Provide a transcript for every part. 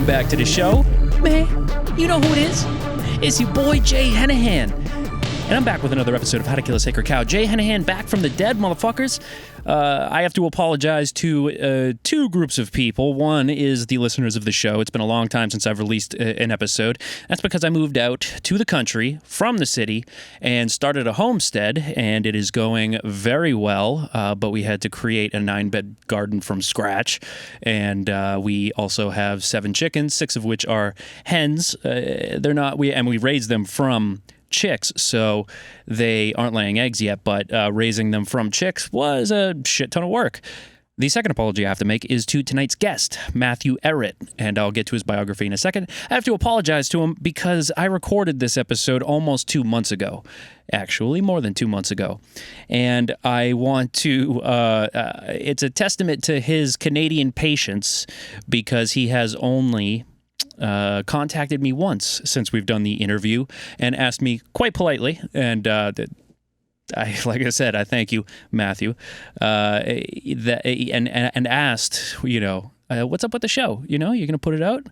Welcome back to the show. Man, you know who it is. It's your boy, Jay Henahan. And I'm back with another episode of How to Kill a Sacred Cow. Jay Henahan back from the dead, motherfuckers. I have to apologize to two groups of people. One is the listeners of the show. It's been a long time since I've released an episode. That's because I moved out to the country from the city and started a homestead, and it is going very well, but we had to create a 9-bed garden from scratch, and we also have 7 chickens, 6 of which are hens. We raise them from chicks, so they aren't laying eggs yet, but raising them from chicks was a shit ton of work. The second apology I have to make is to tonight's guest, Matthew Ehret, and I'll get to his biography in a second. I have to apologize to him because I recorded this episode almost 2 months ago. Actually, more than 2 months ago. And I want to, it's a testament to his Canadian patience because he has only contacted me once since we've done the interview and asked me quite politely, and like I said, I thank you, Matthew, and asked, what's up with the show? You're going to put it out?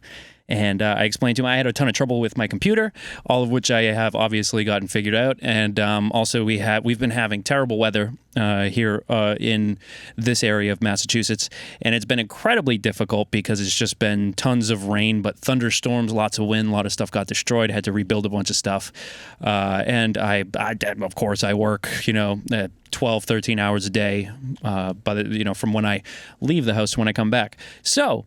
And I explained to him I had a ton of trouble with my computer, all of which I have obviously gotten figured out. And also we've been having terrible weather here in this area of Massachusetts, and it's been incredibly difficult because it's just been tons of rain, but thunderstorms, lots of wind, a lot of stuff got destroyed. I had to rebuild a bunch of stuff, and I of course I work 12, 13 hours a day, from when I leave the house to when I come back. So,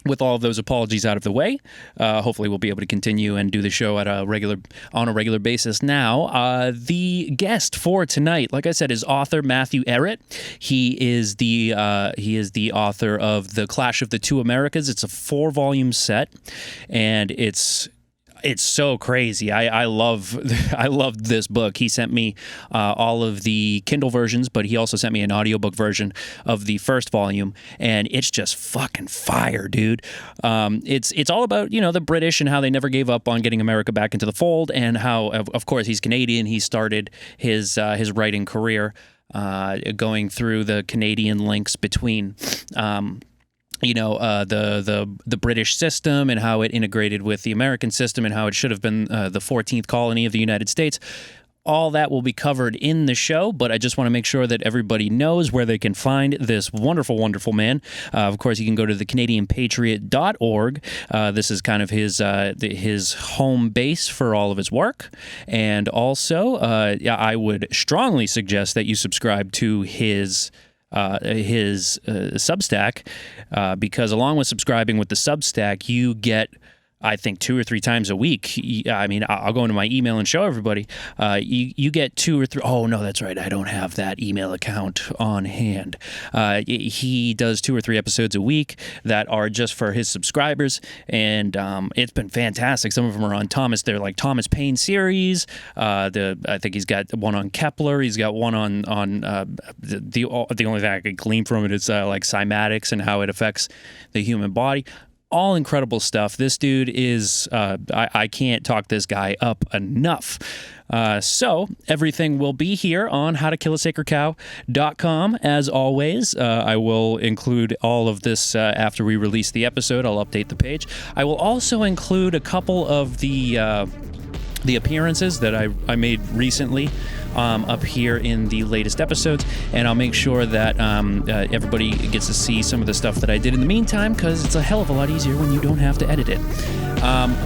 with all of those apologies out of the way, hopefully we'll be able to continue and do the show on a regular basis. Now, the guest for tonight, like I said, is author Matthew Ehret. He is the author of The Clash of the Two Americas. It's a 4-volume set, and it's so crazy. I loved this book. He sent me all of the Kindle versions, but he also sent me an audiobook version of the first volume, and it's just fucking fire, dude. It's all about, the British and how they never gave up on getting America back into the fold, and how, of course, he's Canadian. He started his writing career going through the Canadian links between the British system and how it integrated with the American system and how it should have been the 14th colony of the United States. All that will be covered in the show, but I just want to make sure that everybody knows where they can find this wonderful, wonderful man. Of course, you can go to thecanadianpatriot.org. This is kind of his home base for all of his work. And also, I would strongly suggest that you subscribe to his Substack, because along with subscribing with the Substack, you get, I think, 2 or 3 times a week. I mean, I'll go into my email and show everybody. You get 2 or 3. Oh, no, that's right. I don't have that email account on hand. He does 2 or 3 episodes a week that are just for his subscribers, and it's been fantastic. Some of them are on Thomas. They're like Thomas Paine series. I think he's got one on Kepler. He's got one on the only thing I could glean from it is like cymatics and how it affects the human body. All incredible stuff. This dude is, I can't talk this guy up enough. So everything will be here on howtokillasacredcow.com. As always, I will include all of this after we release the episode. I'll update the page. I will also include a couple of the appearances that I made recently up here in the latest episodes, and I'll make sure that everybody gets to see some of the stuff that I did in the meantime, because it's a hell of a lot easier when you don't have to edit it.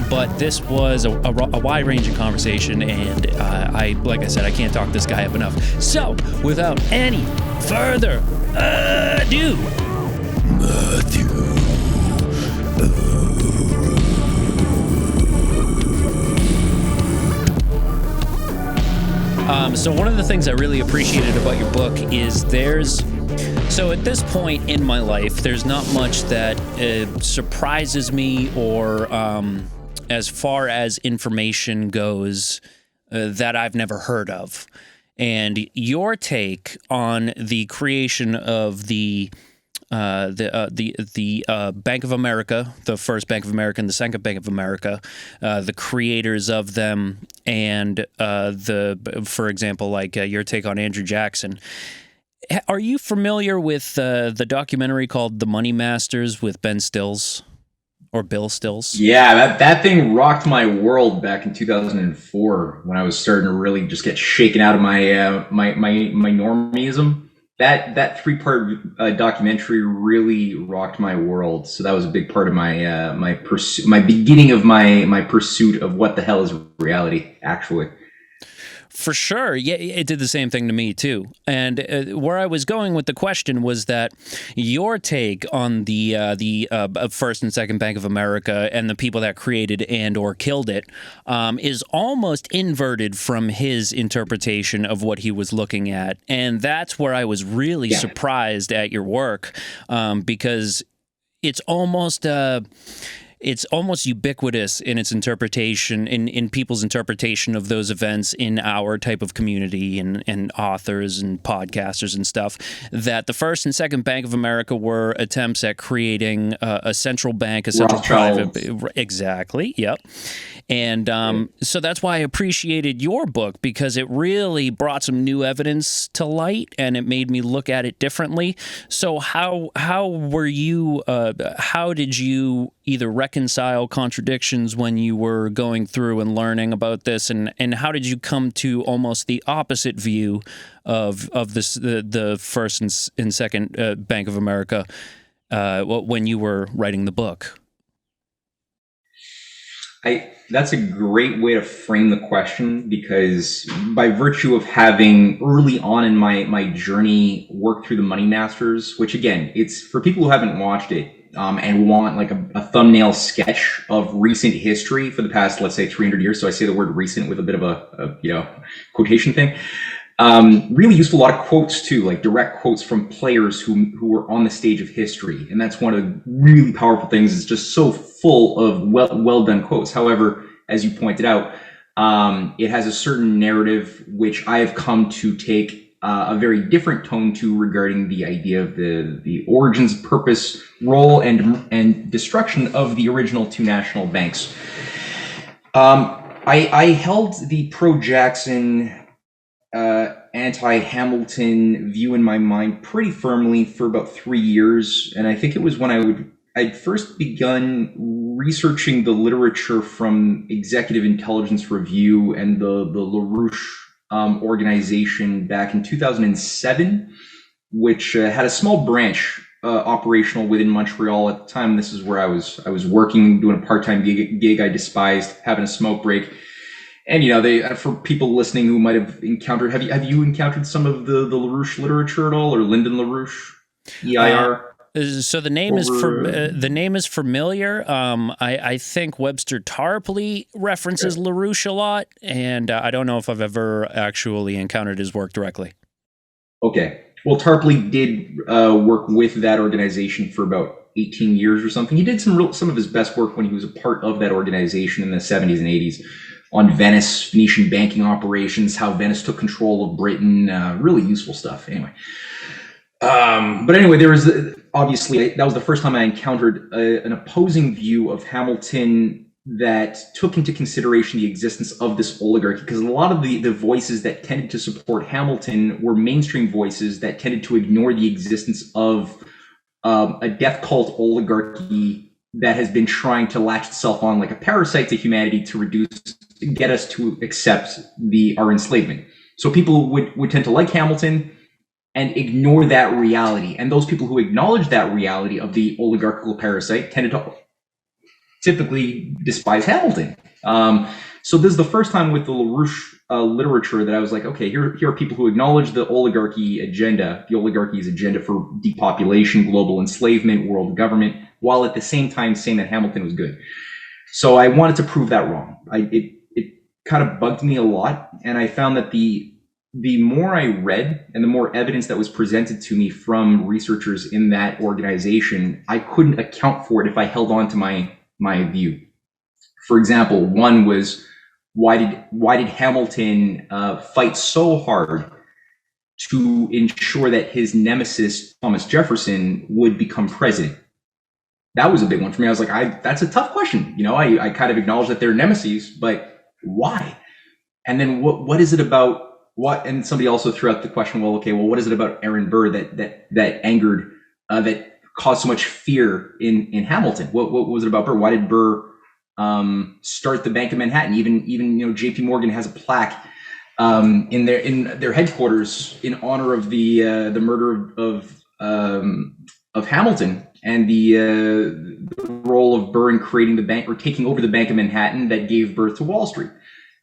But this was a wide-ranging conversation, and like I said, I can't talk this guy up enough. So, without any further ado, Matthew. So one of the things I really appreciated about your book is so at this point in my life, there's not much that surprises me or as far as information goes that I've never heard of. And your take on the creation of the Bank of America, the first Bank of America and the second Bank of America, the creators of them, and for example, like your take on Andrew Jackson. Are you familiar with the documentary called The Money Masters with Ben Stills? or Bill Stills. Yeah, that thing rocked my world back in 2004 when I was starting to really just get shaken out of my normism. That three-part documentary really rocked my world. So that was a big part of my beginning of my pursuit of what the hell is reality actually. For sure. Yeah, it did the same thing to me too. And where I was going with the question was that your take on the First and Second Bank of America and the people that created and or killed it is almost inverted from his interpretation of what he was looking at. And that's where I was really surprised at your work, because it's almost ubiquitous in its interpretation, in people's interpretation of those events in our type of community and authors and podcasters and stuff, that the First and Second Bank of America were attempts at creating a central bank, a central private. Exactly. Yep. And so that's why I appreciated your book, because it really brought some new evidence to light and it made me look at it differently. So how were you, how did you either reconcile contradictions when you were going through and learning about this, and how did you come to almost the opposite view of this, the First and Second Bank of America when you were writing the book? That's a great way to frame the question, because by virtue of having early on in my journey worked through the Money Masters, which again, it's for people who haven't watched it and want like a thumbnail sketch of recent history for the past, let's say 300 years. So I say the word recent with a bit of a quotation thing. Really useful, a lot of quotes too, like direct quotes from players who were on the stage of history. And that's one of the really powerful things. It's just so full of well done quotes. However, as you pointed out, it has a certain narrative, which I have come to take a very different tone to, regarding the idea of the origins, purpose, role, and destruction of the original two national banks. I held the pro-Jackson anti-Hamilton view in my mind pretty firmly for about 3 years, and I think it was when I'd first begun researching the literature from Executive Intelligence Review and the LaRouche organization back in 2007, which had a small branch operational within Montreal at the time. This is where I was working, doing a part-time gig I despised, having a smoke break. And for people listening who might have encountered, have you encountered some of the LaRouche literature at all, or Lyndon LaRouche, EIR? So the name is familiar. I think Webster Tarpley references LaRouche a lot, and I don't know if I've ever actually encountered his work directly. Okay. Well, Tarpley did work with that organization for about 18 years or something. He did some of his best work when he was a part of that organization in the 70s and 80s on Venice, Venetian banking operations, how Venice took control of Britain. Really useful stuff. Anyway. But anyway, there was obviously, that was the first time I encountered an opposing view of Hamilton that took into consideration the existence of this oligarchy, because a lot of the voices that tended to support Hamilton were mainstream voices that tended to ignore the existence of a death cult oligarchy that has been trying to latch itself on like a parasite to humanity to get us to accept our enslavement. So people would tend to like Hamilton and ignore that reality. And those people who acknowledge that reality of the oligarchical parasite tended to typically despise Hamilton. So this is the first time with the LaRouche literature that I was like, okay, here are people who acknowledge the oligarchy's agenda for depopulation, global enslavement, world government, while at the same time saying that Hamilton was good. So I wanted to prove that wrong. It kind of bugged me a lot, and I found that the more I read and the more evidence that was presented to me from researchers in that organization, I couldn't account for it if I held on to my view. For example, one was, why did Hamilton fight so hard to ensure that his nemesis, Thomas Jefferson, would become president? That was a big one for me. I was like, that's a tough question. I kind of acknowledge that they're nemesis, but why? And then what is it about what? And somebody also threw out the question, what is it about Aaron Burr that angered, that caused so much fear in Hamilton? What was it about Burr? Why did Burr start the Bank of Manhattan? Even J.P. Morgan has a plaque in their headquarters in honor of the murder of Hamilton and the role of Burr in creating the bank or taking over the Bank of Manhattan that gave birth to Wall Street.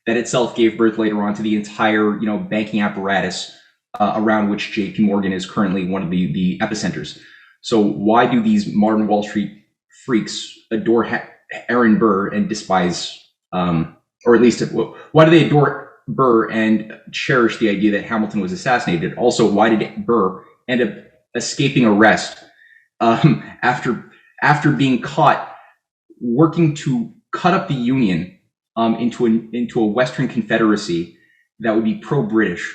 That itself gave birth later on to the entire banking apparatus around which J.P. Morgan is currently one of the epicenters. So why do these modern Wall Street freaks adore Aaron Burr and despise, or at least why do they adore Burr and cherish the idea that Hamilton was assassinated? Also, why did Burr end up escaping arrest after being caught working to cut up the Union into a Western Confederacy that would be pro-British,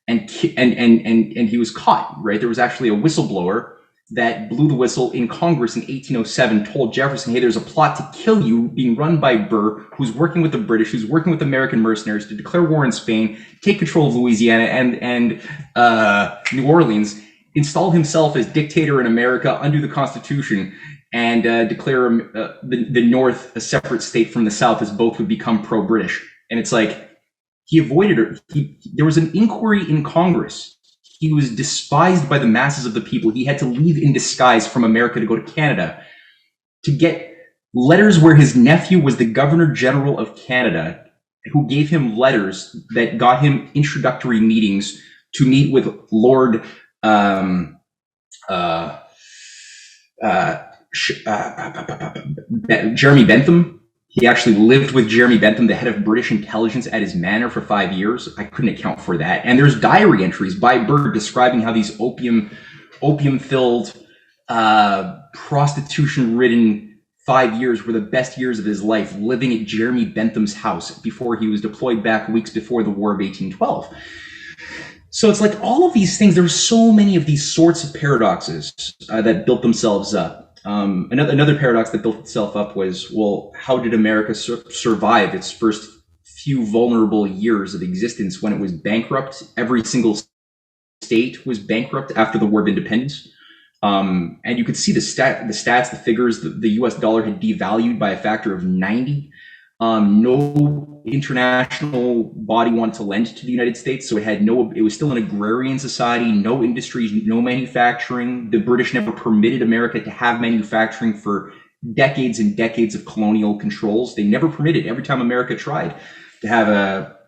and he was caught, right? There was actually a whistleblower that blew the whistle in Congress in 1807, told Jefferson, hey, there's a plot to kill you being run by Burr, who's working with the British, who's working with American mercenaries to declare war in Spain, take control of Louisiana and New Orleans, install himself as dictator in America, undo the Constitution, and declare the North a separate state from the South, as both would become pro-British. And it's like, he avoided it. There was an inquiry in Congress. He was despised by the masses of the people. He had to leave in disguise from America to go to Canada to get letters where his nephew was the Governor General of Canada, who gave him letters that got him introductory meetings to meet with Lord Jeremy Bentham. He actually lived with Jeremy Bentham, the head of British intelligence, at his manor for 5 years. I couldn't account for that. And there's diary entries by Burr describing how these opium-filled, prostitution-ridden 5 years were the best years of his life, living at Jeremy Bentham's house before he was deployed back weeks before the War of 1812. So it's like all of these things, there were so many of these sorts of paradoxes that built themselves up. Another paradox that built itself up was, well, how did America survive its first few vulnerable years of existence when it was bankrupt? Every single state was bankrupt after the War of Independence. And you could see the stats, the figures. The US dollar had devalued by a factor of 90. No international body wanted to lend to the United States, so it was still an agrarian society, no industries, no manufacturing. The British never permitted America to have manufacturing for decades and decades of colonial controls. They never permitted. Every time America tried to have a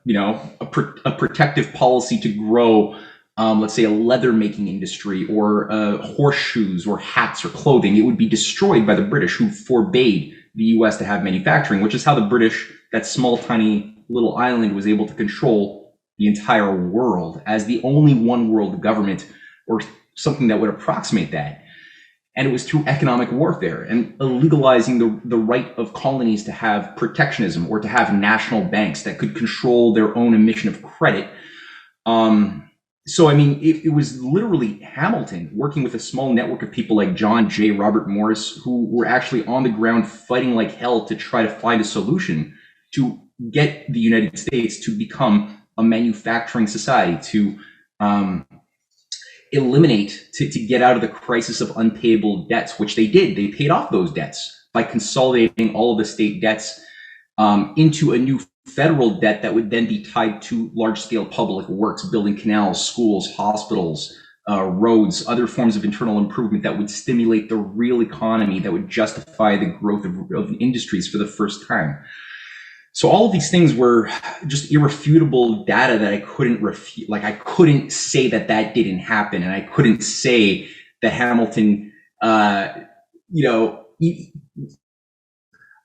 protective policy to grow, let's say a leather making industry or horseshoes or hats or clothing, it would be destroyed by the British, who forbade the US to have manufacturing, which is how the British, that small, tiny little island, was able to control the entire world as the only one world government or something that would approximate that. And it was through economic warfare and illegalizing the right of colonies to have protectionism or to have national banks that could control their own emission of credit. So, I mean, it was literally Hamilton working with a small network of people like John Jay, Robert Morris, who were actually on the ground fighting like hell to try to find a solution to get the United States to become a manufacturing society, to eliminate, to get out of the crisis of unpayable debts, which they did. They paid off those debts by consolidating all of the state debts into a new federal debt that would then be tied to large-scale public works, building canals, schools, hospitals, roads, other forms of internal improvement that would stimulate the real economy, that would justify the growth of industries for the first time. So all of these things were just irrefutable data that I couldn't refute. Like, I couldn't say that didn't happen, and I couldn't say that Hamilton,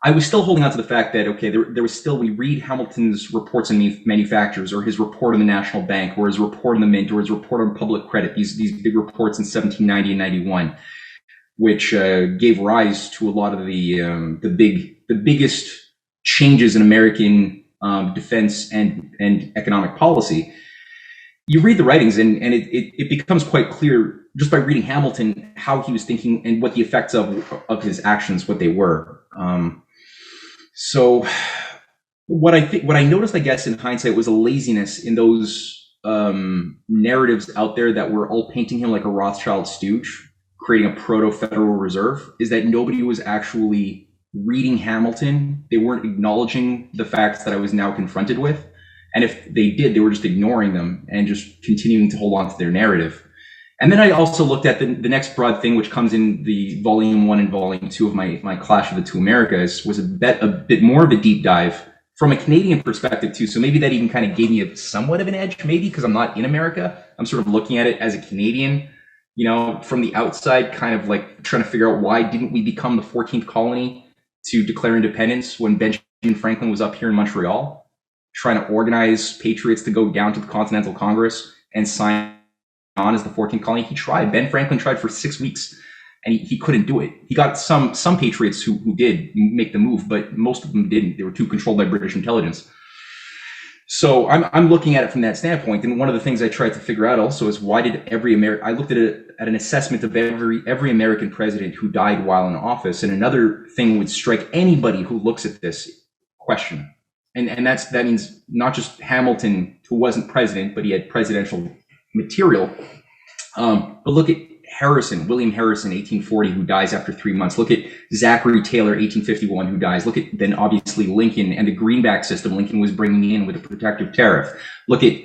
I was still holding on to the fact that, okay, there was still, we read Hamilton's reports on manufacturers, or his report on the National Bank, or his report on the Mint, or his report on public credit, these big reports in 1790 and 91, which gave rise to a lot of the biggest changes in American defense and economic policy. You read the writings, and it becomes quite clear just by reading Hamilton how he was thinking and what the effects of his actions, what they were. So what I noticed, I guess, in hindsight, was a laziness in those narratives out there that were all painting him like a Rothschild stooge, creating a proto-Federal Reserve, is that nobody was actually reading Hamilton. They weren't acknowledging the facts that I was now confronted with. And if they did, they were just ignoring them and just continuing to hold on to their narrative. And then I also looked at the next broad thing, which comes in the volume 1 and volume 2 of my Clash of the Two Americas, was a bit more of a deep dive from a Canadian perspective too. So maybe that even kind of gave me somewhat of an edge, maybe because I'm not in America. I'm sort of looking at it as a Canadian, from the outside, kind of like trying to figure out why didn't we become the 14th colony to declare independence when Benjamin Franklin was up here in Montreal, trying to organize patriots to go down to the Continental Congress and sign on as the 14th colony. He tried. Ben Franklin tried for 6 weeks and he couldn't do it. He got some patriots who did make the move, but most of them didn't. They were too controlled by British intelligence. So I'm looking at it from that standpoint. And one of the things I tried to figure out also is why did I looked at an assessment of every American president who died while in office. And another thing would strike anybody who looks at this question. And that means not just Hamilton, who wasn't president, but he had presidential material. But look at William Harrison, 1840, who dies after 3 months. Look at Zachary Taylor, 1851, who dies. Look at then obviously Lincoln and the greenback system Lincoln was bringing in with a protective tariff. Look at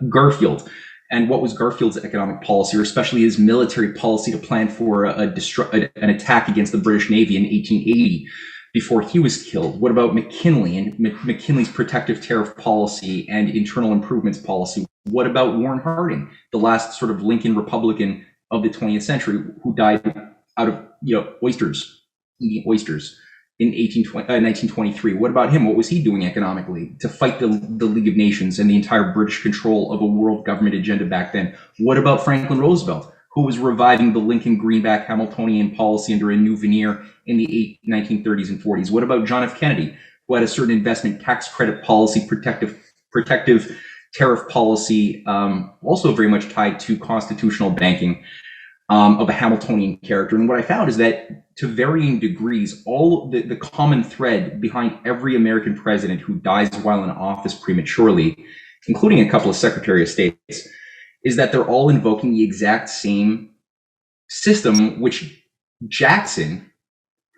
Garfield and what was Garfield's economic policy, or especially his military policy to plan for an attack against the British Navy in 1880 before he was killed. What about McKinley and McKinley's protective tariff policy and internal improvements policy? What about Warren Harding, the last sort of Lincoln Republican of the 20th century, who died out of eating oysters in 1923? What about him? What was he doing economically to fight the League of Nations and the entire British control of a world government agenda back then? What about Franklin Roosevelt, who was reviving the Lincoln Greenback Hamiltonian policy under a new veneer in the 1930s and 40s? What about John F. Kennedy, who had a certain investment tax credit policy, protective tariff policy, also very much tied to constitutional banking, of a Hamiltonian character? And what I found is that to varying degrees, all the common thread behind every American president who dies while in office prematurely, including a couple of Secretary of States, is that they're all invoking the exact same system, which Jackson,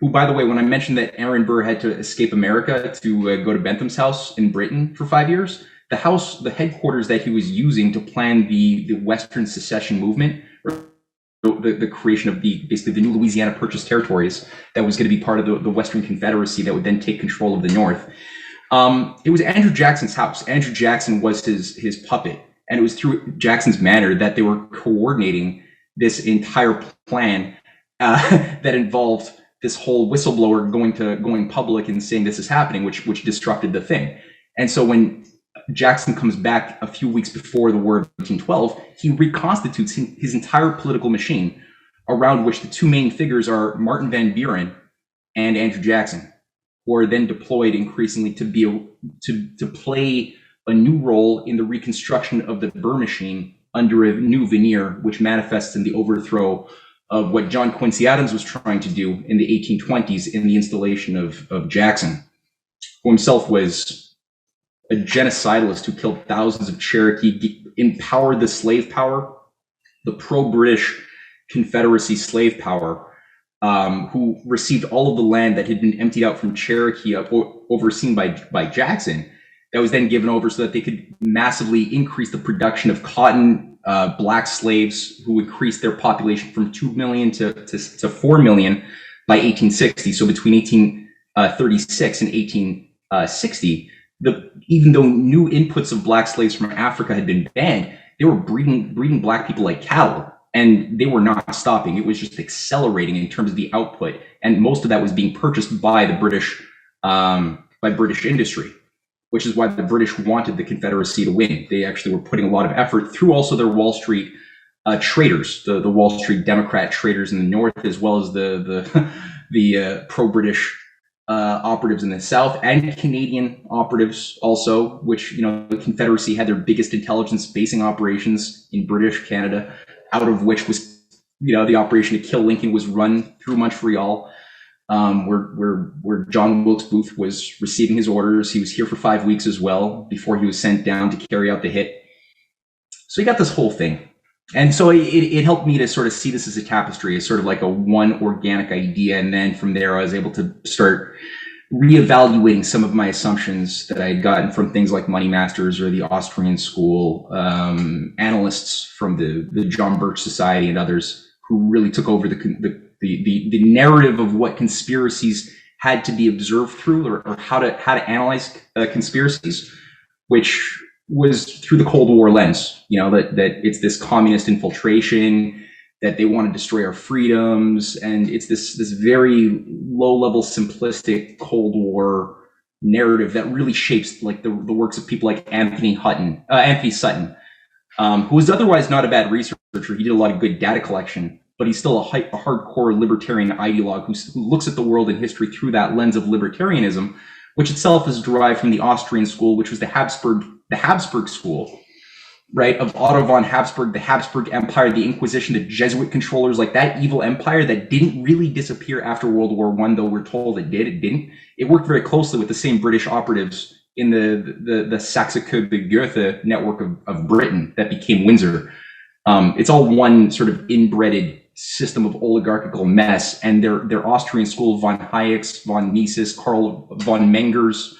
who, by the way, when I mentioned that Aaron Burr had to escape America to go to Bentham's house in Britain for 5 years, the headquarters that he was using to plan the Western secession movement, or the creation of basically the new Louisiana Purchase territories that was going to be part of the Western Confederacy that would then take control of the North. It was Andrew Jackson's house. Andrew Jackson was his puppet, and it was through Jackson's manner that they were coordinating this entire plan that involved this whole whistleblower going public and saying this is happening, which disrupted the thing. And so when Jackson comes back a few weeks before the War of 1812, he reconstitutes his entire political machine, around which the two main figures are Martin Van Buren and Andrew Jackson, who are then deployed increasingly to play a new role in the reconstruction of the Burr machine under a new veneer, which manifests in the overthrow of what John Quincy Adams was trying to do in the 1820s in the installation of Jackson, who himself was a genocidalist who killed thousands of Cherokee, empowered the slave power, the pro-British Confederacy slave power, who received all of the land that had been emptied out from Cherokee, overseen by Jackson, that was then given over so that they could massively increase the production of cotton. Black slaves who increased their population from 2 million to 4 million by 1860. So between 1836 and 1860, even though new inputs of black slaves from Africa had been banned, they were breeding black people like cattle, and they were not stopping. It was just accelerating in terms of the output, and most of that was being purchased by the British industry, which is why the British wanted the Confederacy to win. They actually were putting a lot of effort through also their Wall Street traders, the Wall Street Democrat traders in the North, as well as the pro-British operatives in the South, and Canadian operatives also, which, the Confederacy had their biggest intelligence basing operations in British Canada, out of which was, the operation to kill Lincoln was run through Montreal, where John Wilkes Booth was receiving his orders. He was here for 5 weeks as well before he was sent down to carry out the hit. So you got this whole thing. And so it helped me to sort of see this as a tapestry, as sort of like a one organic idea. And then from there, I was able to start reevaluating some of my assumptions that I had gotten from things like Money Masters or the Austrian School, analysts from the John Birch Society and others who really took over the narrative of what conspiracies had to be observed through, or how to analyze conspiracies, which was through the Cold War lens. That it's this communist infiltration, that they want to destroy our freedoms, and it's this very low level simplistic Cold War narrative that really shapes like the works of people like Anthony Sutton, who was otherwise not a bad researcher. He did a lot of good data collection, but he's still a hardcore libertarian ideologue who looks at the world and history through that lens of libertarianism, which itself is derived from the Austrian school, which was the Habsburg school, right, of Otto von Habsburg, the Habsburg Empire, the Inquisition, the Jesuit controllers, like that evil empire that didn't really disappear after World War I, though we're told it did. It didn't. It worked very closely with the same British operatives in the Saxe-Coburg-Gotha network of Britain that became Windsor. It's all one sort of inbred system of oligarchical mess, and their Austrian school, von Hayek's, von Mises, Karl von Menger's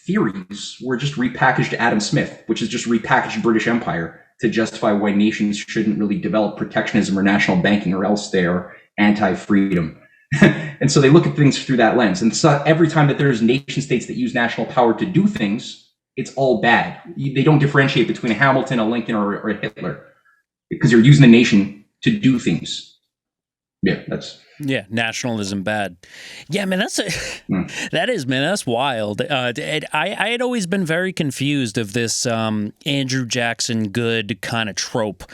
theories were just repackaged Adam Smith, which is just repackaged British Empire to justify why nations shouldn't really develop protectionism or national banking, or else they are anti-freedom. And so they look at things through that lens. And so every time that there's nation states that use national power to do things, it's all bad. They don't differentiate between a Hamilton, a Lincoln, or a Hitler, because you're using the nation to do things. Yeah, nationalism bad. Yeah, man, that's wild. I had always been very confused of this Andrew Jackson Good kind of trope,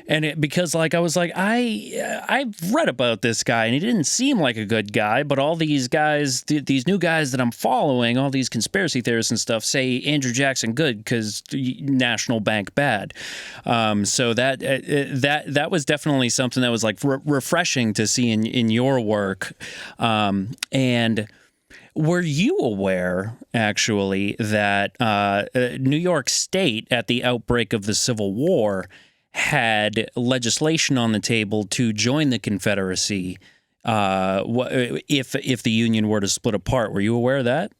and because I was like, I've read about this guy and he didn't seem like a good guy, but all these guys, these new guys that I'm following, all these conspiracy theorists and stuff, say Andrew Jackson Good because national bank bad. So that was definitely something that was like refreshing to see in your work. And were you aware, actually, that New York State, at the outbreak of the Civil War, had legislation on the table to join the Confederacy if the Union were to split apart? Were you aware of that?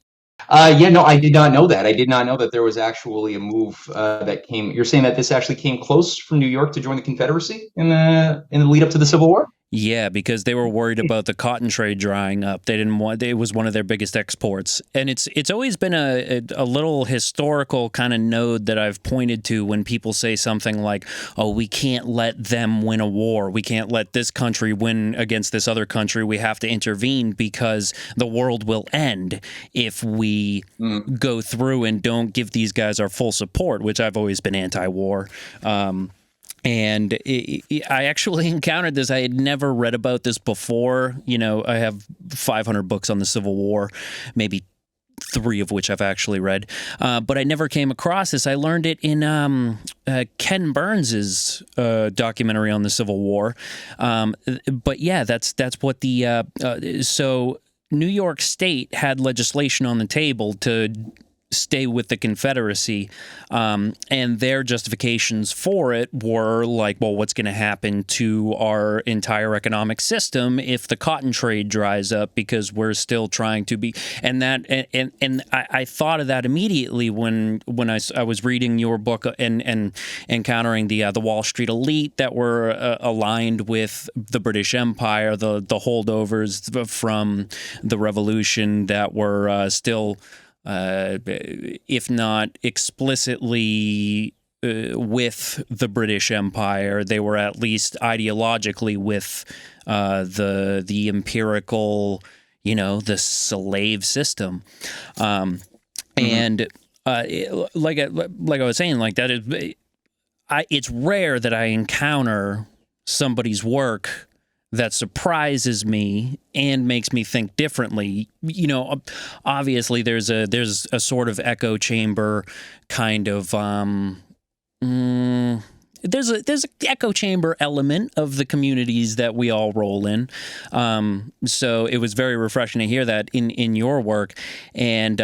No, I did not know that. I did not know that there was actually a move that came. You're saying that this actually came close from New York to join the Confederacy in the lead up to the Civil War? Yeah, because they were worried about the cotton trade drying up. They didn't want. It was one of their biggest exports, and it's always been a little historical kind of node that I've pointed to when people say something like, "Oh, we can't let them win a war. We can't let this country win against this other country. We have to intervene because the world will end if we go through and don't give these guys our full support." Which I've always been anti-war. And I actually encountered this. I had never read about this before. I have 500 books on the Civil War, maybe 3 of which I've actually read. But I never came across this. I learned it in Ken Burns's documentary on the Civil War. But yeah, that's what so New York State had legislation on the table to stay with the Confederacy, and their justifications for it were like, well, what's going to happen to our entire economic system if the cotton trade dries up, because we're still trying to be, and I thought of that immediately when I was reading your book and encountering the Wall Street elite that were aligned with the British Empire, the holdovers from the Revolution that were still, if not explicitly with the British Empire, they were at least ideologically with the empirical, the slave system. And like I was saying, like that is, it's rare that I encounter somebody's work that surprises me and makes me think differently. Obviously there's a sort of echo chamber kind of there's an echo chamber element of the communities that we all roll in. So it was very refreshing to hear that in your work. And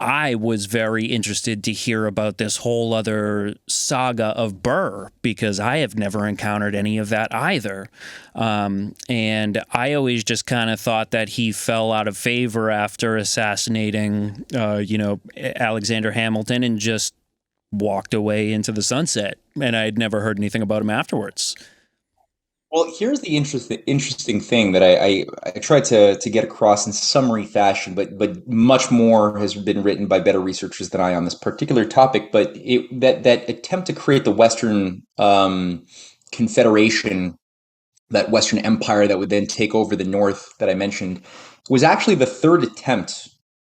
I was very interested to hear about this whole other saga of Burr, because I have never encountered any of that either. And I always just kind of thought that he fell out of favor after assassinating, Alexander Hamilton, and just walked away into the sunset, and I'd never heard anything about him afterwards. Well, here's the interesting thing that I tried to get across in summary fashion, but much more has been written by better researchers than I on this particular topic. But that attempt to create the Western Confederation, that Western Empire that would then take over the North that I mentioned, was actually the third attempt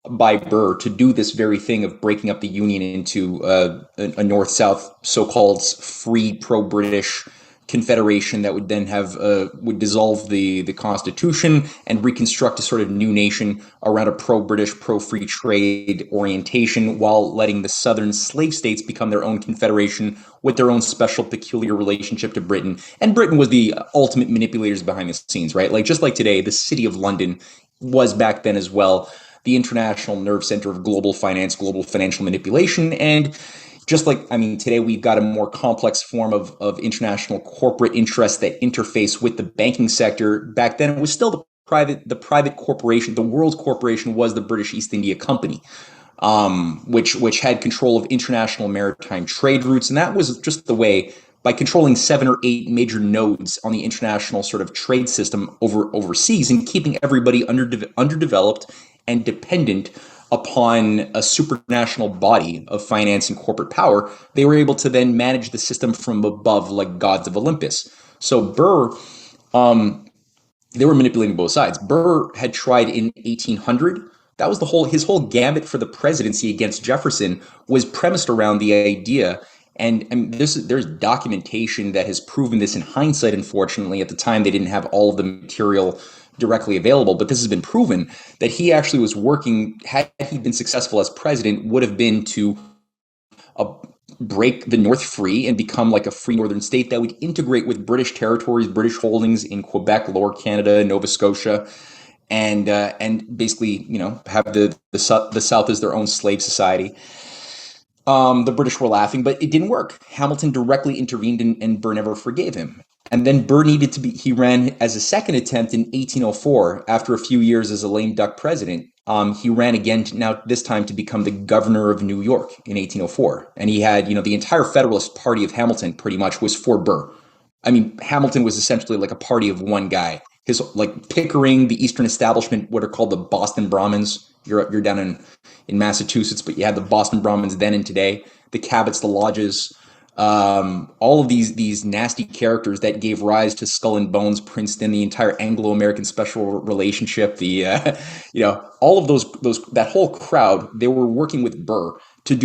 by Burr to do this very thing of breaking up the Union into a North-South, so-called free pro-British confederation that would then have would dissolve the Constitution and reconstruct a sort of new nation around a pro-British, pro-free trade orientation, while letting the southern slave states become their own confederation with their own special peculiar relationship to Britain. And Britain was the ultimate manipulators behind the scenes, right? Like, just like today, the city of London was back then as well the international nerve center of global finance, global financial manipulation. And just like, I mean, today we've got a more complex form of international corporate interests that interface with the banking sector. Back then, it was still the private corporation. The world corporation was the British East India Company, which had control of international maritime trade routes. And that was just the way, by controlling 7 or 8 major nodes on the international sort of trade system overseas, and keeping everybody underdeveloped and dependent upon a supranational body of finance and corporate power, they were able to then manage the system from above like gods of Olympus. So Burr, they were manipulating both sides. Burr had tried in 1800. That was his whole gambit for the presidency against Jefferson was premised around the idea. And there's documentation that has proven this in hindsight. Unfortunately, at the time, they didn't have all of the material directly available, but this has been proven that he actually was working, had he been successful as president, would have been to break the North free and become like a free northern state that would integrate with British territories, British holdings in Quebec, Lower Canada, Nova Scotia, and basically, have the South as their own slave society. The British were laughing, but it didn't work. Hamilton directly intervened, and Burr never forgave him. And then Burr he ran as a second attempt in 1804, after a few years as a lame duck president. He ran again, now this time to become the governor of New York in 1804. And he had, the entire Federalist Party of Hamilton pretty much was for Burr. I mean, Hamilton was essentially like a party of one guy. His, like, Pickering, the Eastern establishment, what are called the Boston Brahmins. You're down in Massachusetts, but you had the Boston Brahmins then and today, the Cabots, the Lodges, all of these nasty characters that gave rise to Skull and Bones, Princeton, the entire Anglo-American special relationship, all of those that whole crowd, they were working with Burr to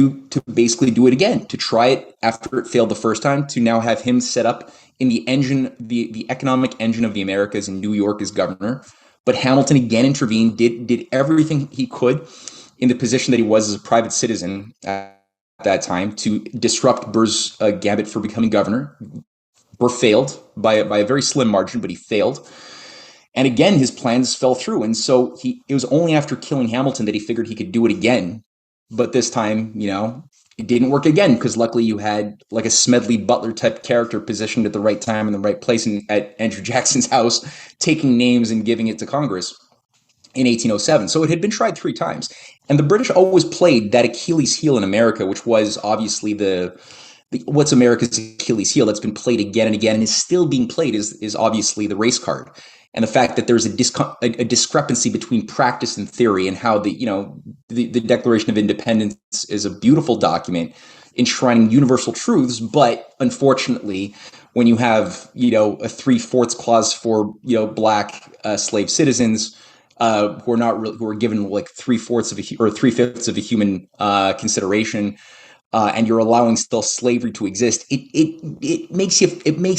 basically do it again, to try it after it failed the first time, to now have him set up in the economic engine of the Americas in New York as governor. But Hamilton again intervened, did everything he could in the position that he was as a private citizen at that time to disrupt Burr's gambit for becoming governor. Burr failed by a very slim margin, but he failed. And again, his plans fell through. And so it was only after killing Hamilton that he figured he could do it again. But this time, it didn't work again, because luckily you had like a Smedley Butler type character positioned at the right time in the right place at Andrew Jackson's house, taking names and giving it to Congress in 1807. So it had been tried 3 times. And the British always played that Achilles heel in America, which was obviously what's America's Achilles heel that's been played again and again and is still being played is obviously the race card. And the fact that there's a discrepancy between practice and theory, and how the Declaration of Independence is a beautiful document enshrining universal truths, but unfortunately, when you have a 3/4 clause for black slave citizens who are given like 3/4 or 3/5 of a human consideration, and you're allowing still slavery to exist, it makes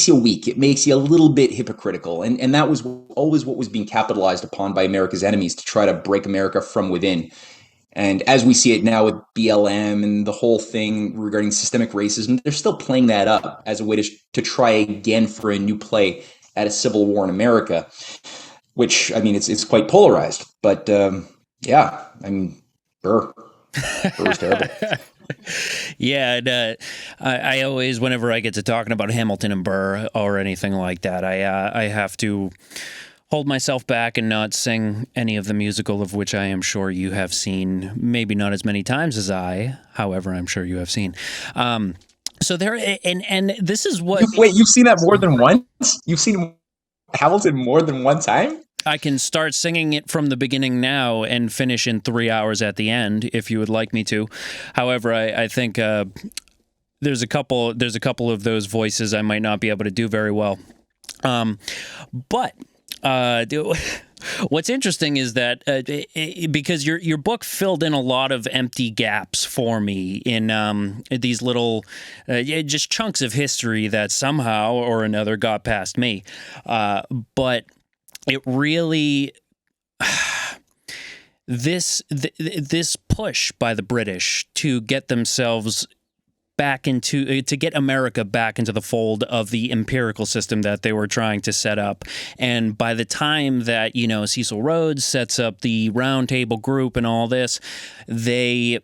you weak. It makes you a little bit hypocritical, and that was always what was being capitalized upon by America's enemies to try to break America from within. And as we see it now with BLM and the whole thing regarding systemic racism, they're still playing that up as a way to try again for a new play at a civil war in America, which, I mean, it's quite polarized. But yeah, I mean, Burr was terrible. Yeah, and, I always, whenever I get to talking about Hamilton and Burr or anything like that, I have to hold myself back and not sing any of the musical, of which I am sure you have seen, maybe not as many times as I, however, I'm sure you have seen. So there, and this is what... Wait, you've seen that more than once? You've seen Hamilton more than one time? I can start singing it from the beginning now and finish in 3 hours at the end, if you would like me to. However, I think there's a couple of those voices I might not be able to do very well. But what's interesting is that because your book filled in a lot of empty gaps for me in these little just chunks of history that somehow or another got past me, but it really this push by the British to get themselves back into, to get America back into the fold of the empirical system that they were trying to set up. And by the time that, Cecil Rhodes sets up the Roundtable group and all this, they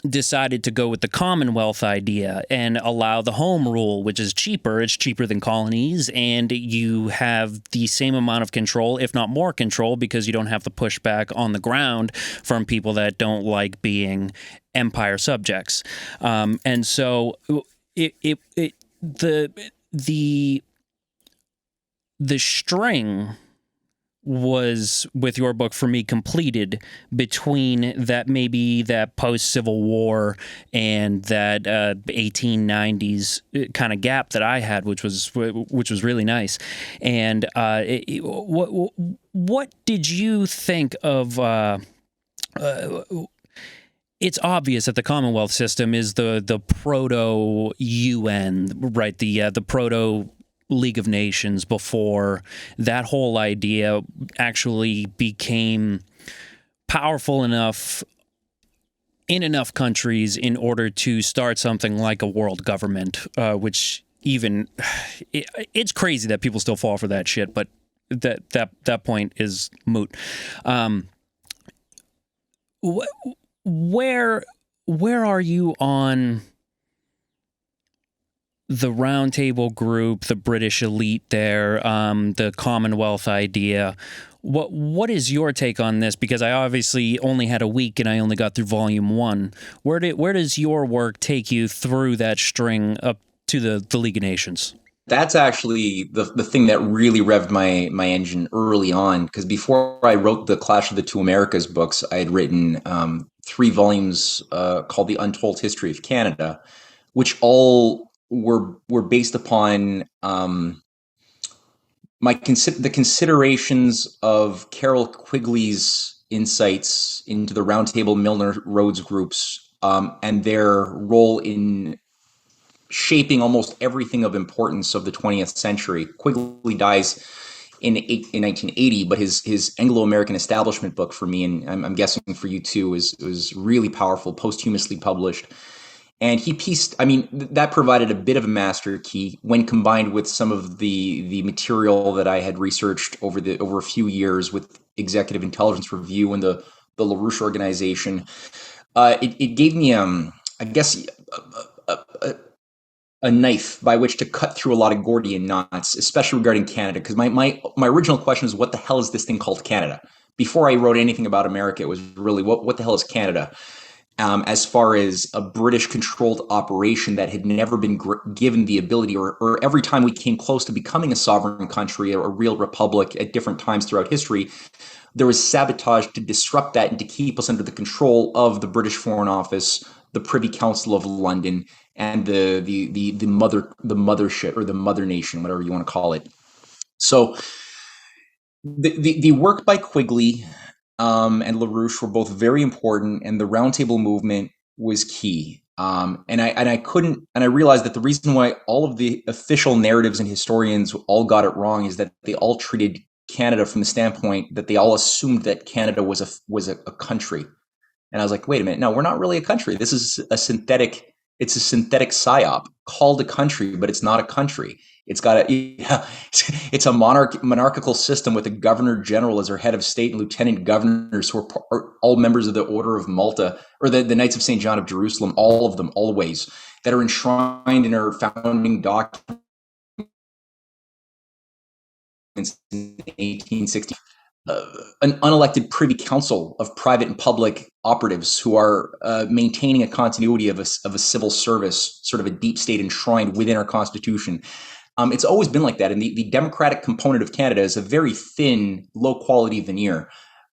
decided to go with the Commonwealth idea and allow the home rule, which is cheaper. It's cheaper than colonies, and you have the same amount of control, if not more control, because you don't have the pushback on the ground from people that don't like being empire subjects. And so the string was, with your book, for me, completed between that post-Civil War and that 1890s kind of gap that I had, which was really nice. And what did you think of? It's obvious that the Commonwealth system is the proto-UN, right? The proto League of Nations, before that whole idea actually became powerful enough in enough countries in order to start something like a world government, which even it's crazy that people still fall for that shit, but that point is moot. Where are you on the Roundtable group, the British elite there, the Commonwealth idea? What is your take on this? Because I obviously only had a week and I only got through volume 1. Where does your work take you through that string up to the League of Nations? That's actually the thing that really revved my engine early on, because before I wrote the Clash of the Two Americas books, I had written 3 volumes called The Untold History of Canada, which all were based upon the considerations of Carol Quigley's insights into the Roundtable Milner Rhodes groups and their role in shaping almost everything of importance of the 20th century. Quigley dies in 1980, but his Anglo-American Establishment book, for me, and I'm guessing for you too, was really powerful, posthumously published. And he pieced, that provided a bit of a master key when combined with some of the material that I had researched over a few years with Executive Intelligence Review and the LaRouche organization. It gave me, I guess, a knife by which to cut through a lot of Gordian knots, especially regarding Canada. Because my original question was, what the hell is this thing called Canada? Before I wrote anything about America, it was really, what the hell is Canada? As far as a British-controlled operation that had never been given the ability, or every time we came close to becoming a sovereign country or a real republic at different times throughout history, there was sabotage to disrupt that and to keep us under the control of the British Foreign Office, the Privy Council of London, and the mothership, or the mother nation, whatever you want to call it. So the work by Quigley and LaRouche were both very important, and the Roundtable movement was key. And I realized that the reason why all of the official narratives and historians all got it wrong is that they all treated Canada from the standpoint that they all assumed that Canada was a country, And I was like, wait a minute, no, we're not really a country. This is a synthetic. It's a synthetic psyop called a country, but it's not a country. It's got a, yeah, it's a monarchical system with a governor general as our head of state and lieutenant governors who are all members of the Order of Malta or the Knights of St. John of Jerusalem, all of them, always, that are enshrined in our founding documents in 1860. An unelected privy council of private and public operatives who are maintaining a continuity of a civil service, sort of a deep state enshrined within our constitution. It's always been like that. And the democratic component of Canada is a very thin, low quality veneer.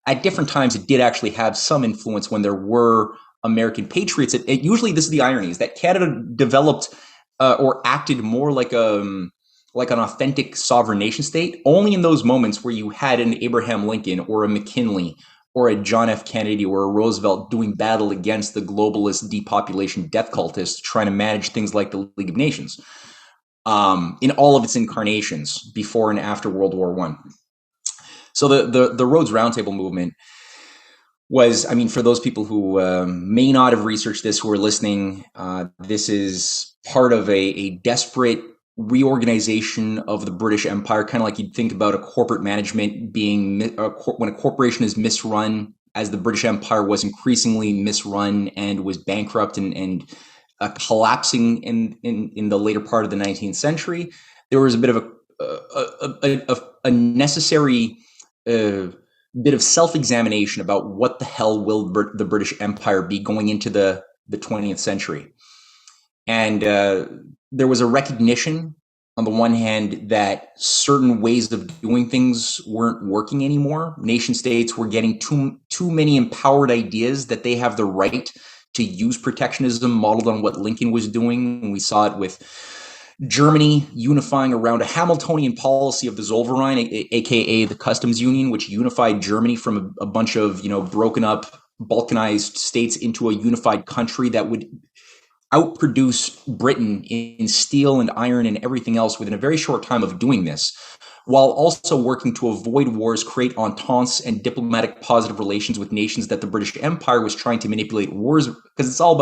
At different times, it did actually have some influence when there were American patriots. Usually, this is the irony, is that Canada developed or acted more like like an authentic sovereign nation state only in those moments where you had an Abraham Lincoln or a McKinley or a John F. Kennedy or a Roosevelt doing battle against the globalist depopulation death cultists trying to manage things like the League of Nations in all of its incarnations before and after World War I. So the Rhodes Roundtable movement was, I mean, for those people who may not have researched this, who are listening, this is part of a desperate reorganization of the British Empire, kind of like you'd think about a corporate management being when a corporation is misrun, as the British Empire was increasingly misrun and was bankrupt and collapsing in the later part of the 19th century. There was a bit of a necessary bit of self-examination about what the hell will the British Empire be going into the 20th century. And there was a recognition, on the one hand, that certain ways of doing things weren't working anymore. Nation states were getting too many empowered ideas that they have the right to use protectionism, modeled on what Lincoln was doing. And we saw it with Germany unifying around a Hamiltonian policy of the Zollverein, aka the customs union, which unified Germany from a bunch of broken up, balkanized states into a unified country that would outproduce Britain in steel and iron and everything else within a very short time of doing this, while also working to avoid wars, create ententes and diplomatic positive relations with nations that the British Empire was trying to manipulate wars, because it's all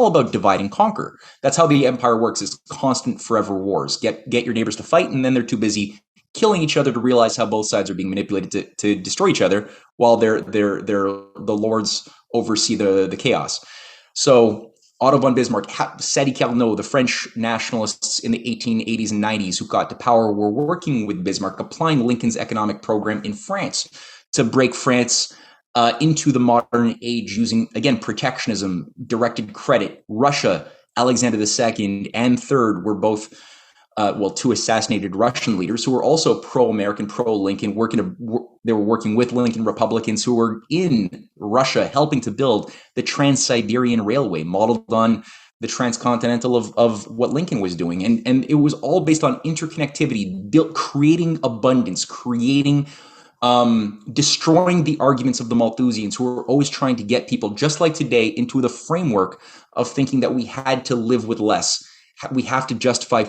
about divide and conquer. That's how the empire works, is constant forever wars. Get your neighbors to fight, and then they're too busy killing each other to realize how both sides are being manipulated to destroy each other, while the lords oversee the chaos. So Otto von Bismarck, Sadi Carnot, the French nationalists in the 1880s and 90s who got to power, were working with Bismarck, applying Lincoln's economic program in France to break France into the modern age using, again, protectionism, directed credit. Russia, Alexander II and III were both, two assassinated Russian leaders who were also pro-American, pro-Lincoln, they were working with Lincoln Republicans who were in Russia helping to build the Trans-Siberian Railway, modeled on the transcontinental of what Lincoln was doing. And it was all based on interconnectivity, creating abundance, destroying the arguments of the Malthusians, who were always trying to get people, just like today, into the framework of thinking that we had to live with less. We have to justify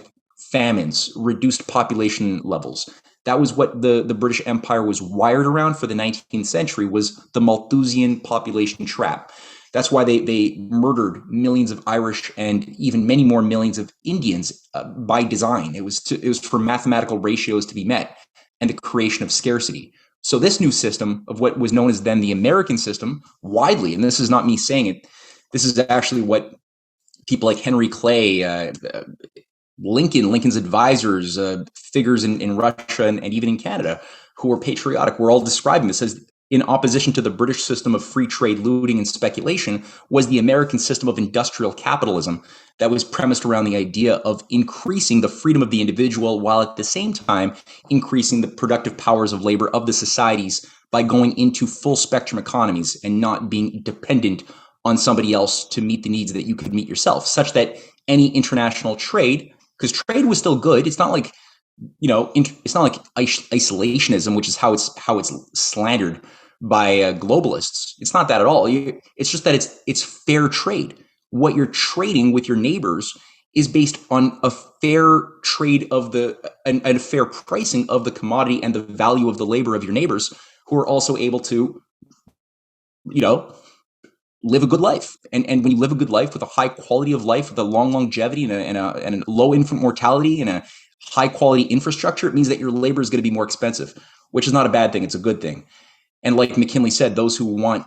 famines, reduced population levels. That was what the British Empire was wired around for the 19th century, was the Malthusian population trap. That's why they murdered millions of Irish and even many more millions of Indians by design. It was for mathematical ratios to be met and the creation of scarcity. So this new system of what was known as then the American system, widely, and this is not me saying it, this is actually what people like Henry Clay, Lincoln's advisors, figures in Russia and even in Canada who were patriotic, were all describing this as, in opposition to the British system of free trade, looting, and speculation, was the American system of industrial capitalism that was premised around the idea of increasing the freedom of the individual while at the same time increasing the productive powers of labor of the societies by going into full spectrum economies and not being dependent on somebody else to meet the needs that you could meet yourself, such that any international trade, because trade was still good. It's not like, it's not like isolationism, which is how it's slandered by globalists. It's not that at all. It's just that it's fair trade. What you're trading with your neighbors is based on a fair trade of and a fair pricing of the commodity and the value of the labor of your neighbors, who are also able to, live a good life. And when you live a good life with a high quality of life, with a long longevity and a low infant mortality and a high quality infrastructure, it means that your labor is going to be more expensive, which is not a bad thing. It's a good thing. And like McKinley said, those who want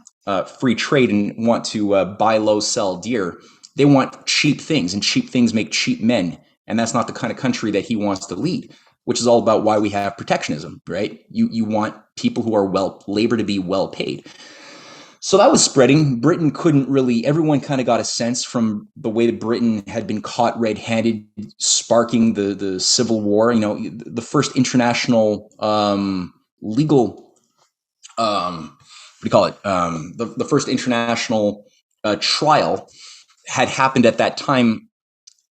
free trade and want to buy low, sell dear, they want cheap things, and cheap things make cheap men. And that's not the kind of country that he wants to lead, which is all about why we have protectionism, right? You want people who are labor to be well paid. So that was spreading. Britain couldn't really, everyone kind of got a sense from the way that Britain had been caught red-handed, sparking the Civil War. The first international legal, what do you call it? The first international trial had happened at that time,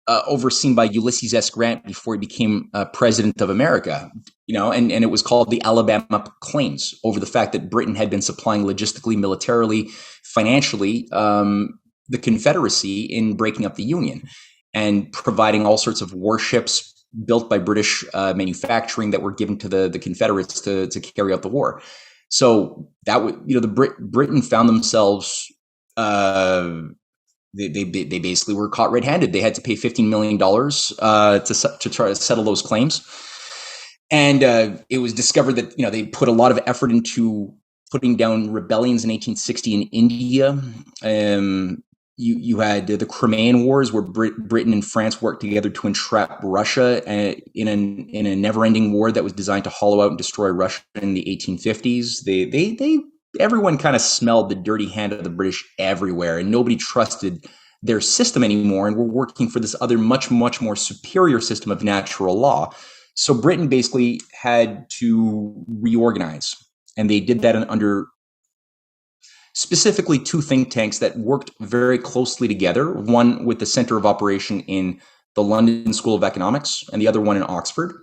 overseen by Ulysses S. Grant before he became president of America, and it was called the Alabama Claims, over the fact that Britain had been supplying logistically, militarily, financially, the Confederacy in breaking up the Union and providing all sorts of warships built by British manufacturing that were given to the Confederates to carry out the war. So that would, Britain found themselves, they basically were caught red-handed. They had to pay $15 million to try to settle those claims. And it was discovered that, they put a lot of effort into putting down rebellions in 1860 in India. You had the Crimean Wars, where Britain and France worked together to entrap Russia in a never-ending war that was designed to hollow out and destroy Russia in the 1850s. Everyone kind of smelled the dirty hand of the British everywhere, and nobody trusted their system anymore, and we're working for this other much, much more superior system of natural law. So Britain basically had to reorganize, and they did that under specifically two think tanks that worked very closely together, one with the center of operation in the London School of Economics and the other one in Oxford,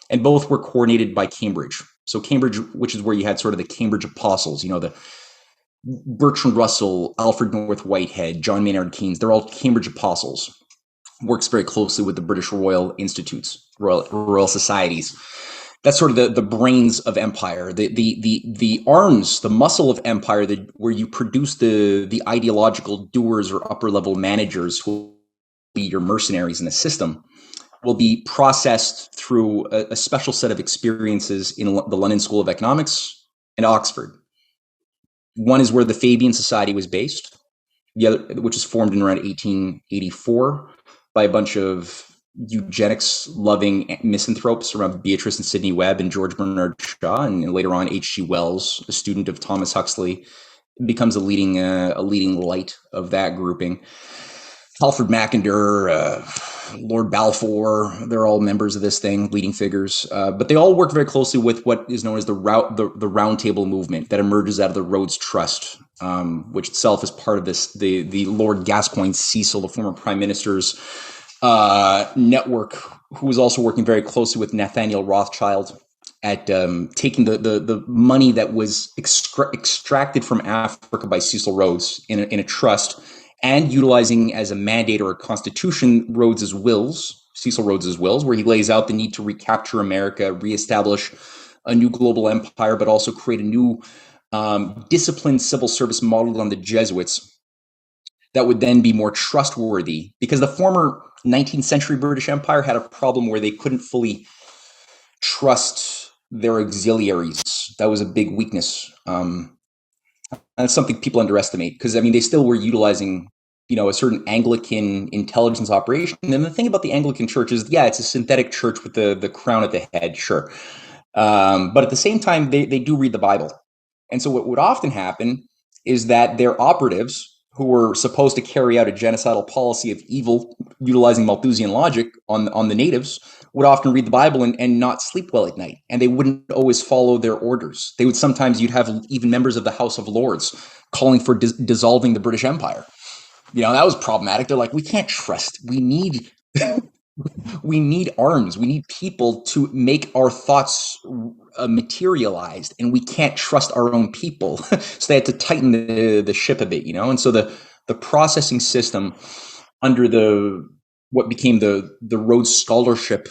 and both were coordinated by Cambridge. So Cambridge, which is where you had sort of the Cambridge apostles, the Bertrand Russell, Alfred North Whitehead, John Maynard Keynes, they're all Cambridge apostles. Works very closely with the British Royal Institutes, Royal Societies. That's sort of the brains of empire, the arms, the muscle of empire, where you produce the ideological doers or upper level managers who will be your mercenaries in the system, will be processed through a special set of experiences in the London School of Economics and Oxford. One is where the Fabian Society was based, the other, which was formed in around 1884 by a bunch of eugenics-loving misanthropes around Beatrice and Sidney Webb and George Bernard Shaw, and later on H.G. Wells, a student of Thomas Huxley, becomes a leading light of that grouping. Alfred Mackinder, Lord Balfour, they're all members of this thing, leading figures. But they all work very closely with what is known as the Roundtable movement that emerges out of the Rhodes Trust, which itself is part of this, the Lord Gascoigne Cecil, the former prime minister's network, who was also working very closely with Nathaniel Rothschild at taking the money that was extracted from Africa by Cecil Rhodes in a trust, and utilizing as a mandate or a constitution Cecil Rhodes's wills, where he lays out the need to recapture America, reestablish a new global empire, but also create a new disciplined civil service modeled on the Jesuits that would then be more trustworthy, because the former 19th century British Empire had a problem where they couldn't fully trust their auxiliaries. That was a big weakness. And it's something people underestimate, because they still were utilizing, a certain Anglican intelligence operation. And the thing about the Anglican Church is, it's a synthetic church with the crown at the head, sure. But at the same time, they do read the Bible. And so what would often happen is that their operatives, who were supposed to carry out a genocidal policy of evil, utilizing Malthusian logic on the natives, would often read the Bible and not sleep well at night. And they wouldn't always follow their orders. They would sometimes, you'd have even members of the House of Lords calling for dissolving the British Empire. That was problematic. They're like, we can't trust. We need we need arms. We need people to make our thoughts materialized, and we can't trust our own people. So they had to tighten the ship a bit, And so the processing system under what became the Rhodes Scholarship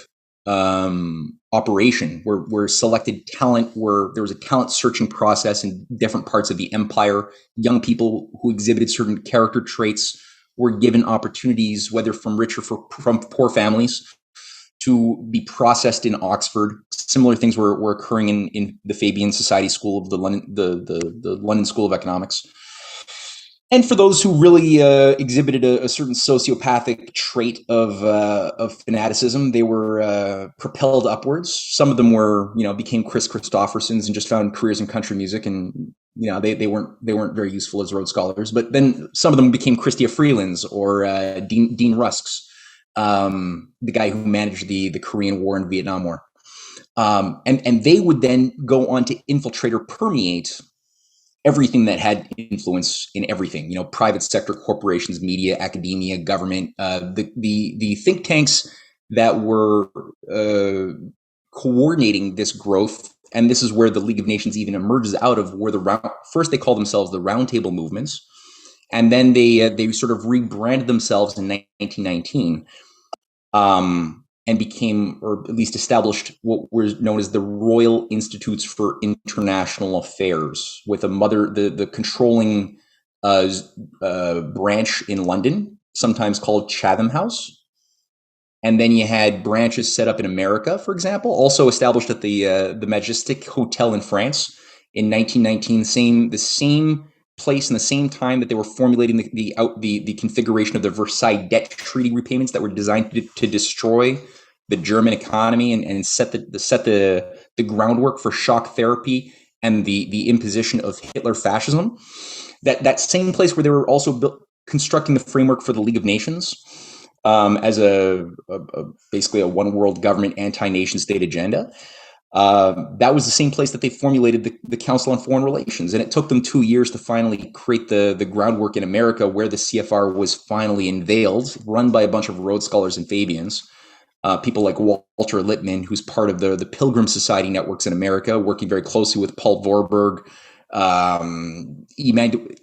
operation where selected talent, where there was a talent searching process in different parts of the empire. Young people who exhibited certain character traits were given opportunities, whether from rich or from poor families, to be processed in Oxford. Similar things were occurring in the Fabian Society School of the London School of Economics. And for those who really exhibited a certain sociopathic trait of fanaticism, they were propelled upwards. Some of them became Chris Christophersons and just found careers in country music, and they weren't very useful as Rhodes Scholars. But then some of them became Chrystia Freelands or Dean Rusks, the guy who managed the Korean War and Vietnam War, and they would then go on to infiltrate or permeate everything that had influence in everything, private sector, corporations, media, academia, government, the think tanks that were coordinating this growth. And this is where the League of Nations even emerges out of, where first they call themselves the Roundtable movements, and then they sort of rebranded themselves in 1919. And became, or at least established, what was known as the Royal Institutes for International Affairs, with the controlling branch in London, sometimes called Chatham House. And then you had branches set up in America, for example, also established at the Majestic Hotel in France in 1919, the same place and the same time that they were formulating the configuration of the Versailles debt treaty repayments that were designed to destroy the German economy and set the groundwork for shock therapy and the imposition of Hitler fascism. That same place where they were also constructing the framework for the League of Nations as basically a one world government anti-nation state agenda. That was the same place that they formulated the Council on Foreign Relations. And it took them 2 years to finally create the groundwork in America, where the CFR was finally unveiled, run by a bunch of Rhodes Scholars and Fabians. People like Walter Lippmann, who's part of the Pilgrim Society networks in America, working very closely with Paul Vorberg,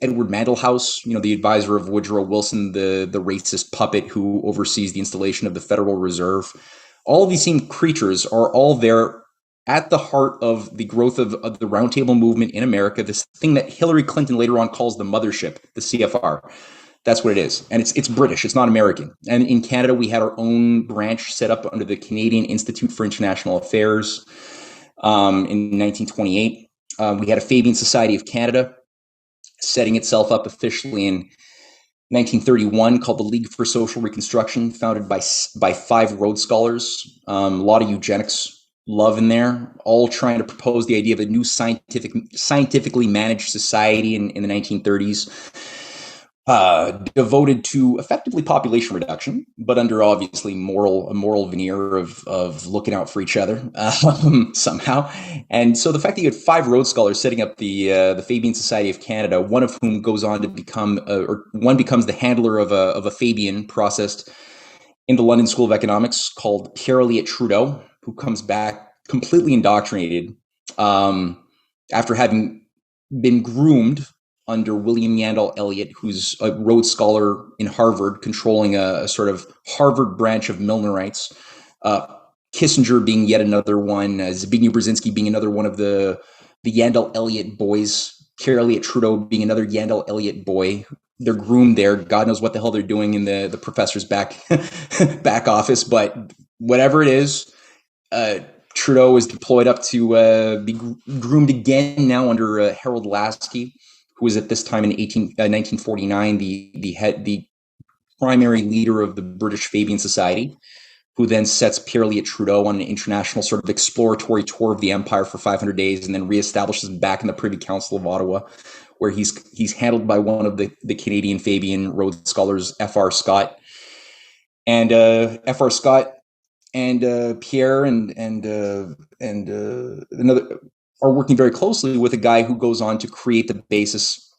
Edward Mandelhaus, the advisor of Woodrow Wilson, the racist puppet who oversees the installation of the Federal Reserve. All of these same creatures are all there at the heart of the growth of the Roundtable movement in America, this thing that Hillary Clinton later on calls the mothership, the CFR. That's what it is. And it's British. It's not American. And in Canada, we had our own branch set up under the Canadian Institute for International Affairs in 1928. We had a Fabian Society of Canada setting itself up officially in 1931, called the League for Social Reconstruction, founded by 5 Rhodes Scholars. A lot of eugenics love in there, all trying to propose the idea of a new scientifically managed society in the 1930s. Devoted to effectively population reduction, but under obviously a moral veneer of looking out for each other somehow. And so the fact that you had 5 Rhodes Scholars setting up the Fabian Society of Canada, one of whom goes on to one becomes the handler of a Fabian processed in the London School of Economics, called Pierre Elliott Trudeau, who comes back completely indoctrinated after having been groomed under William Yandell Elliott, who's a Rhodes Scholar in Harvard, controlling a sort of Harvard branch of Milnerites. Kissinger being yet another one, Zbigniew Brzezinski being another one of the Yandell Elliott boys, Pierre Elliott Trudeau being another Yandell Elliott boy. They're groomed there. God knows what the hell they're doing in the professor's back office, but whatever it is, Trudeau is deployed up to be groomed again now under Harold Lasky, who was at this time in 1949 the primary leader of the British Fabian Society, who then sets Pierre Elliott Trudeau on an international sort of exploratory tour of the empire for 500 days, and then reestablishes him back in the Privy Council of Ottawa, where he's handled by one of the Canadian Fabian Rhodes Scholars, F.R. Scott. And F.R. Scott and Pierre and another are working very closely with a guy who goes on to create the basis,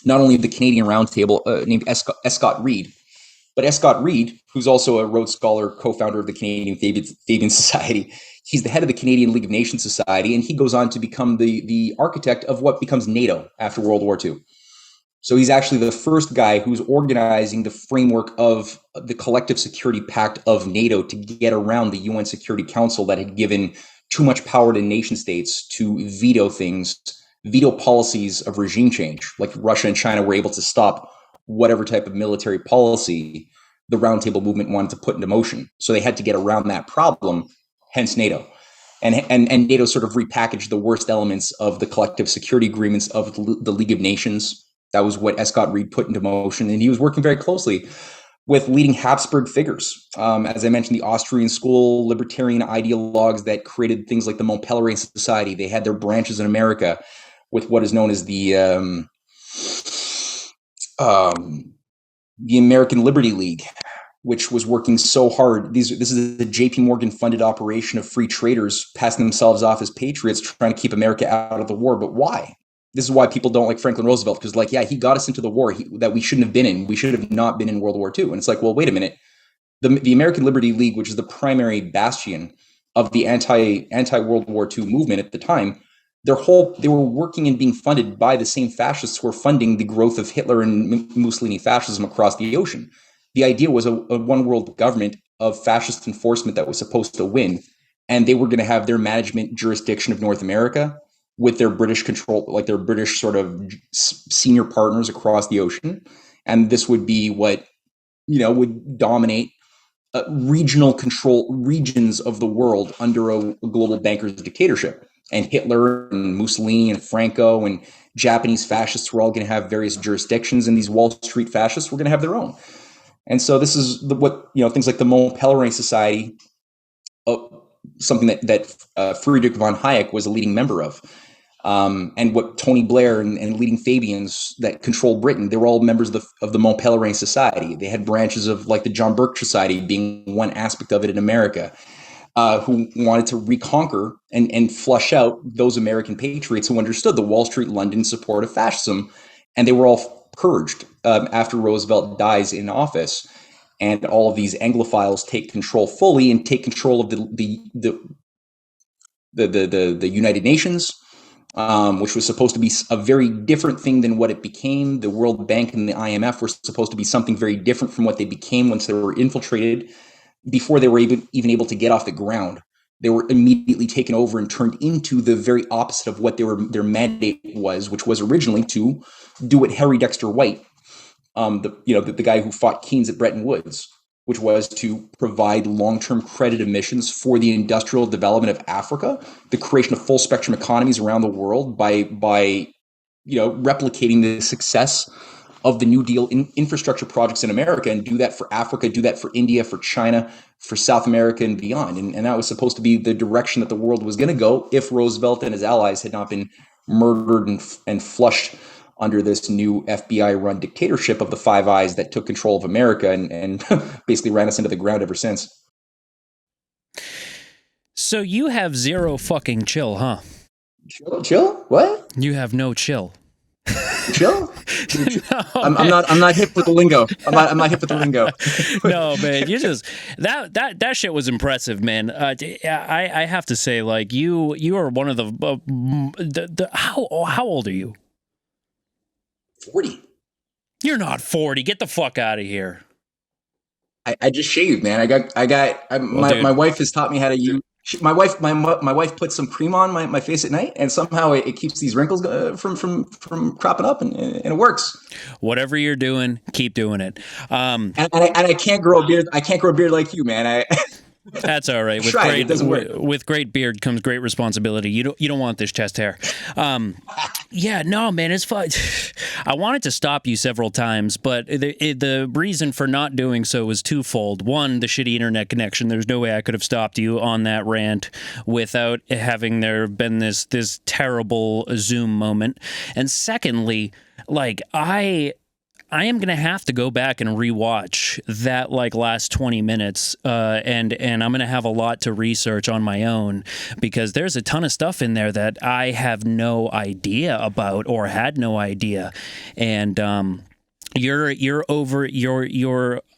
not only of the Canadian Roundtable, named S. Scott Reed, but S. Scott Reed, who's also a Rhodes Scholar, co-founder of the Canadian Fabian Society. He's the head of the Canadian League of Nations Society, and he goes on to become the architect of what becomes NATO after World War II. So he's actually the first guy who's organizing the framework of the collective security pact of NATO to get around the UN Security Council that had given too much power to nation states to veto things, veto policies of regime change. Like Russia and China were able to stop whatever type of military policy the Roundtable movement wanted to put into motion. So they had to get around that problem, hence NATO. And NATO sort of repackaged the worst elements of the collective security agreements of the League of Nations. That was what S. Scott Reed put into motion. And he was working very closely with leading Habsburg figures. As I mentioned, the Austrian school, libertarian ideologues that created things like the Mont Pelerin Society. They had their branches in America with what is known as the American Liberty League, which was working so hard. This is a J.P. Morgan funded operation of free traders passing themselves off as patriots, trying to keep America out of the war. But why? This is why people don't like Franklin Roosevelt, because like, yeah, he got us into the war that we shouldn't have been in. We should have not been in World War II. And it's like, well, wait a minute. The American Liberty League, which is the primary bastion of the anti-World War II movement at the time, they were working and being funded by the same fascists who were funding the growth of Hitler and Mussolini fascism across the ocean. The idea was a one world government of fascist enforcement that was supposed to win, and they were going to have their management jurisdiction of North America with their British control, like their British sort of senior partners across the ocean. And this would be what, would dominate regional control regions of the world under a global banker's dictatorship. And Hitler and Mussolini and Franco and Japanese fascists were all going to have various jurisdictions, and these Wall Street fascists were going to have their own. And so this is things like the Mont Pelerin Society, something that Friedrich von Hayek was a leading member of. And what Tony Blair and leading Fabians that controlled Britain, they were all members of the Mont Pelerin Society. They had branches of like the John Birch Society being one aspect of it in America, who wanted to reconquer and flush out those American patriots who understood the Wall Street London support of fascism. And they were all purged after Roosevelt dies in office. And all of these Anglophiles take control fully and take control of the United Nations, which was supposed to be a very different thing than what it became. The World Bank and the IMF were supposed to be something very different from what they became once they were infiltrated. Before they were even able to get off the ground, they were immediately taken over and turned into the very opposite of what their mandate was, which was originally to do what Harry Dexter White, the guy who fought Keynes at Bretton Woods, which was to provide long-term credit emissions for the industrial development of Africa, the creation of full-spectrum economies around the world by replicating the success of the New Deal infrastructure projects in America, and do that for Africa, do that for India, for China, for South America and beyond. And that was supposed to be the direction that the world was going to go if Roosevelt and his allies had not been murdered and flushed under this new FBI-run dictatorship of the Five Eyes that took control of America and basically ran us into the ground ever since. So you have zero fucking chill, huh? Chill? What? You have no chill. Chill? No, I'm not hip with the lingo. I'm not hip with the lingo. No, man, you just that shit was impressive, man. I have to say, like, you are one of the how old are you? 40. You're not 40. Get the fuck out of here. I just shaved, man. My wife has taught me how to use. My wife puts some cream on my face at night, and somehow it keeps these wrinkles from cropping up, and it works. Whatever you're doing, keep doing it. And I can't grow a beard. I can't grow a beard like you, man. That's all right. With great beard comes great responsibility. You don't want this chest hair. Yeah, no, man, it's fun. I wanted to stop you several times, but the reason for not doing so was twofold. One, the shitty internet connection. There's no way I could have stopped you on that rant without having there been this terrible Zoom moment. And secondly, like I am going to have to go back and rewatch that like last 20 minutes and I'm going to have a lot to research on my own, because there's a ton of stuff in there that I have no idea about or had no idea. And your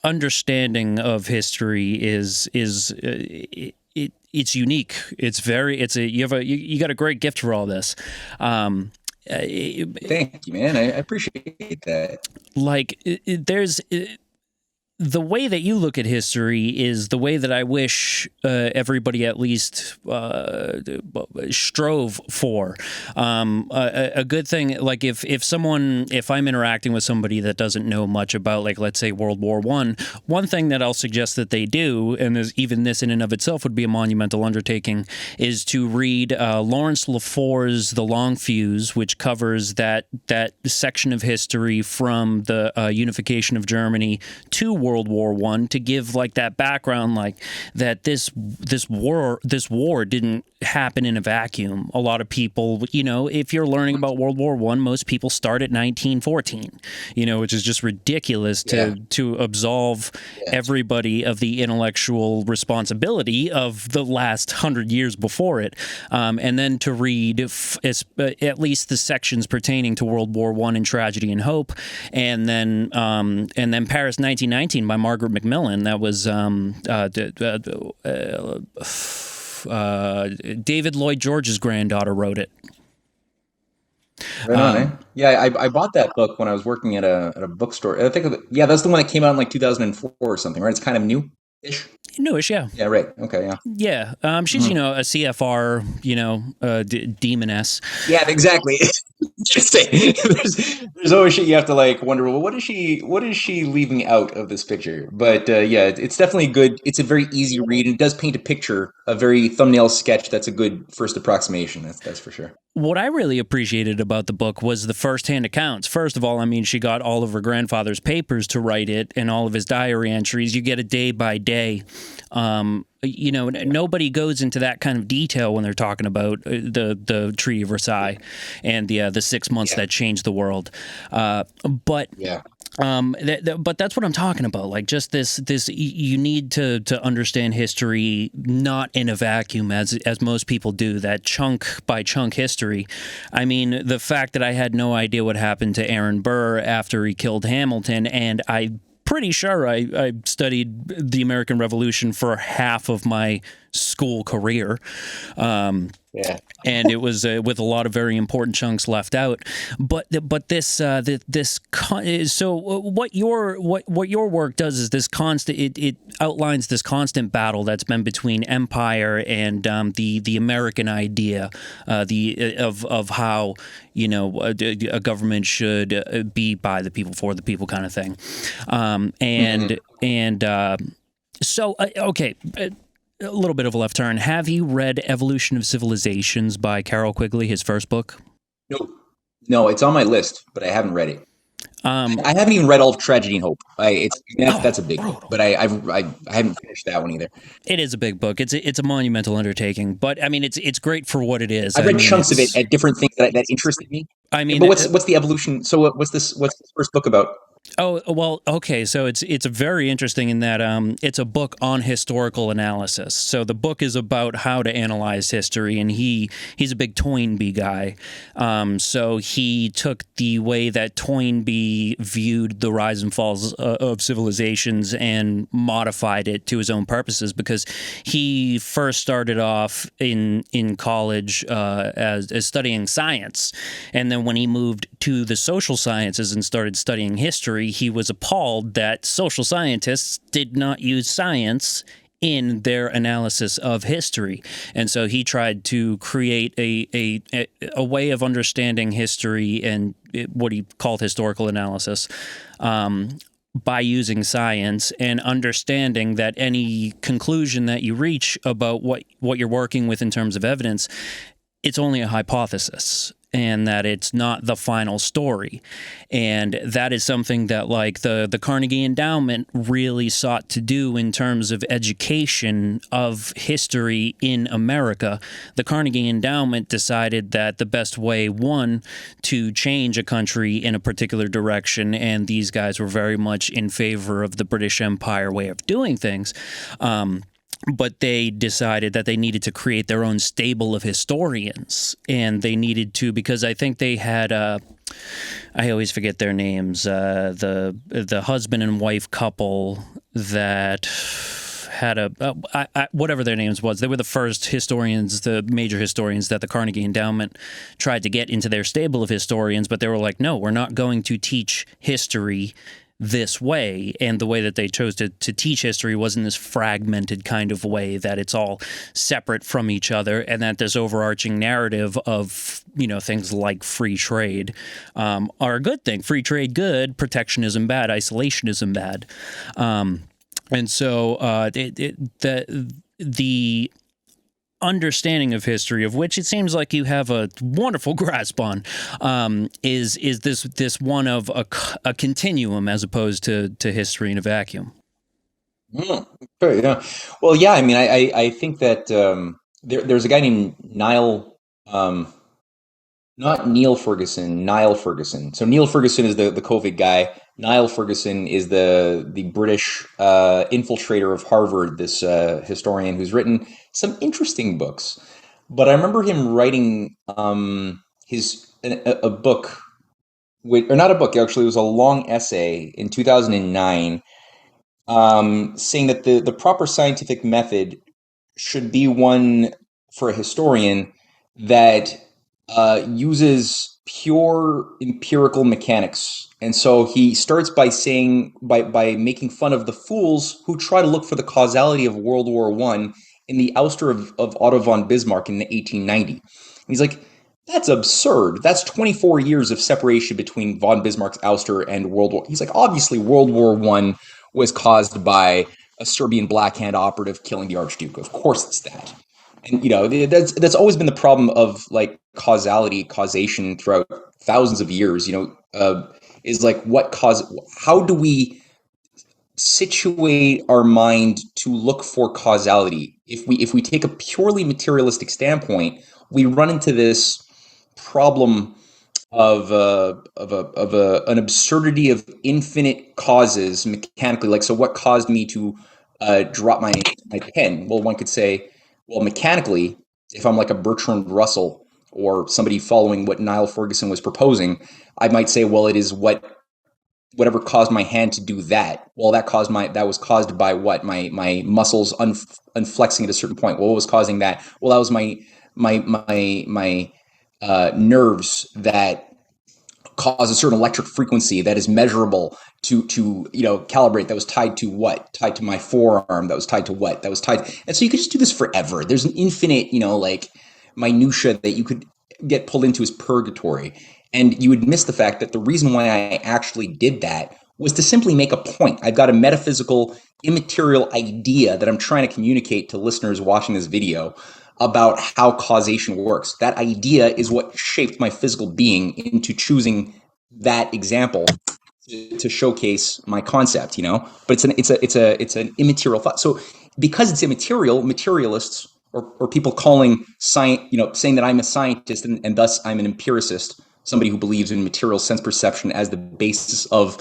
understanding of history is it's unique. You got a great gift for all this. Thank you, man. I appreciate that. Like there's the way that you look at history is the way that I wish everybody at least strove for. A good thing, like if I'm interacting with somebody that doesn't know much about, like, let's say World War one thing that I'll suggest that they do, and even this in and of itself would be a monumental undertaking, is to read Lawrence Lafour's The Long Fuse, which covers that section of history from the unification of Germany to World War I, to give like that background, like that this war didn't happen in a vacuum. A lot of people, if you're learning about World War I, most people start at 1914, which is just ridiculous to absolve everybody of the intellectual responsibility of the last 100 years before it, and then to read at least the sections pertaining to World War I and Tragedy and Hope, and then Paris 1919 by Margaret Macmillan. That was David Lloyd George's granddaughter wrote it. Right on, eh? Yeah, I bought that book when I was working at a bookstore. I think, that's the one that came out in like 2004 or something, right? It's kind of new-ish. Newish, yeah. Yeah, right. Okay, yeah. Yeah, she's, a CFR, demoness. Yeah, exactly. Just say, there's always shit you have to like wonder, well, what is she leaving out of this picture? But yeah, it's definitely good. It's a very easy read, and it does paint a picture, a very thumbnail sketch. That's a good first approximation. That's for sure. What I really appreciated about the book was the first-hand accounts. First of all, she got all of her grandfather's papers to write it and all of his diary entries. You get a day by day. Nobody goes into that kind of detail when they're talking about the Treaty of Versailles and the 6 months that changed the world. But that's what I'm talking about. Like, just this you need to understand history not in a vacuum as most people do, that chunk by chunk history. The fact that I had no idea what happened to Aaron Burr after he killed Hamilton, and pretty sure I studied the American Revolution for half of my school career. And it was with a lot of very important chunks left out. But so what your work does is this constant. It outlines this constant battle that's been between empire and the American idea, of how a government should be by the people, for the people, kind of thing. So okay. A little bit of a left turn. Have you read Evolution of Civilizations by Carroll Quigley, his first book? No, it's on my list, but I haven't read it. I haven't even read all of Tragedy and Hope. That's a big book, but I haven't finished that one either. It is a big book. It's a monumental undertaking, but it's great for what it is. I read chunks of it at different things that interested me. But what's the evolution? So what's this first book about? Oh, well, okay. So it's very interesting in that it's a book on historical analysis. So the book is about how to analyze history, and he's a big Toynbee guy. So he took the way that Toynbee viewed the rise and falls of civilizations and modified it to his own purposes, because he first started off in college as studying science, and then when he moved to the social sciences and started studying history, he was appalled that social scientists did not use science in their analysis of history. And so he tried to create a way of understanding history and what he called historical analysis by using science, and understanding that any conclusion that you reach about what you're working with in terms of evidence, it's only a hypothesis, and that it's not the final story. And that is something that, like, the Carnegie Endowment really sought to do in terms of education of history in America. The Carnegie Endowment decided that the best way, one, to change a country in a particular direction, and these guys were very much in favor of the British Empire way of doing things, but they decided that they needed to create their own stable of historians, and they needed to, because I think they had, I always forget their names, the husband and wife couple that had whatever their names was. They were the first historians, the major historians that the Carnegie Endowment tried to get into their stable of historians, but they were like, no, we're not going to teach history this way. And the way that they chose to teach history was in this fragmented kind of way, that it's all separate from each other, and that this overarching narrative of, things like free trade are a good thing. Free trade good, protectionism bad, isolationism bad. And so the understanding of history, of which it seems like you have a wonderful grasp on, is this one of a continuum as opposed to history in a vacuum. Sure, yeah. Well, yeah. I mean, I think that there's a guy named Niall, not Neil Ferguson, Niall Ferguson. So Neil Ferguson is the COVID guy. Niall Ferguson is the British infiltrator of Harvard, this historian who's written some interesting books. But I remember him writing a book, or not a book, actually, it was a long essay in 2009, saying that the proper scientific method should be one for a historian that uses pure empirical mechanics. And so he starts by saying, by making fun of the fools who try to look for the causality of World War I in the ouster of Otto von Bismarck in 1890. And he's like, that's absurd. That's 24 years of separation between von Bismarck's ouster and World War. He's like, obviously World War I was caused by a Serbian Black Hand operative killing the Archduke. Of course it's that. And, that's always been the problem of like causation throughout thousands of years, is like how do we situate our mind to look for causality? If we take a purely materialistic standpoint, we run into this problem of an absurdity of infinite causes mechanically. Like, so what caused me to drop my pen? Well, one could say, well, mechanically, if I'm like a Bertrand Russell or somebody following what Niall Ferguson was proposing, I might say, well, it is whatever caused my hand to do that. Well, that was caused by what? My muscles unflexing at a certain point. Well, what was causing that? Well, that was my nerves that cause a certain electric frequency that is measurable to calibrate. That was tied to what? Tied to my forearm. That was tied to what? That was tied. And so you could just do this forever. There's an infinite, like minutia that you could get pulled into as purgatory. And you would miss the fact that the reason why I actually did that was to simply make a point. I've got a metaphysical, immaterial idea that I'm trying to communicate to listeners watching this video about how causation works. That idea is what shaped my physical being into choosing that example to showcase my concept, But it's an immaterial thought. So because it's immaterial, materialists or people calling science, saying that I'm a scientist and thus I'm an empiricist, somebody who believes in material sense perception as the basis of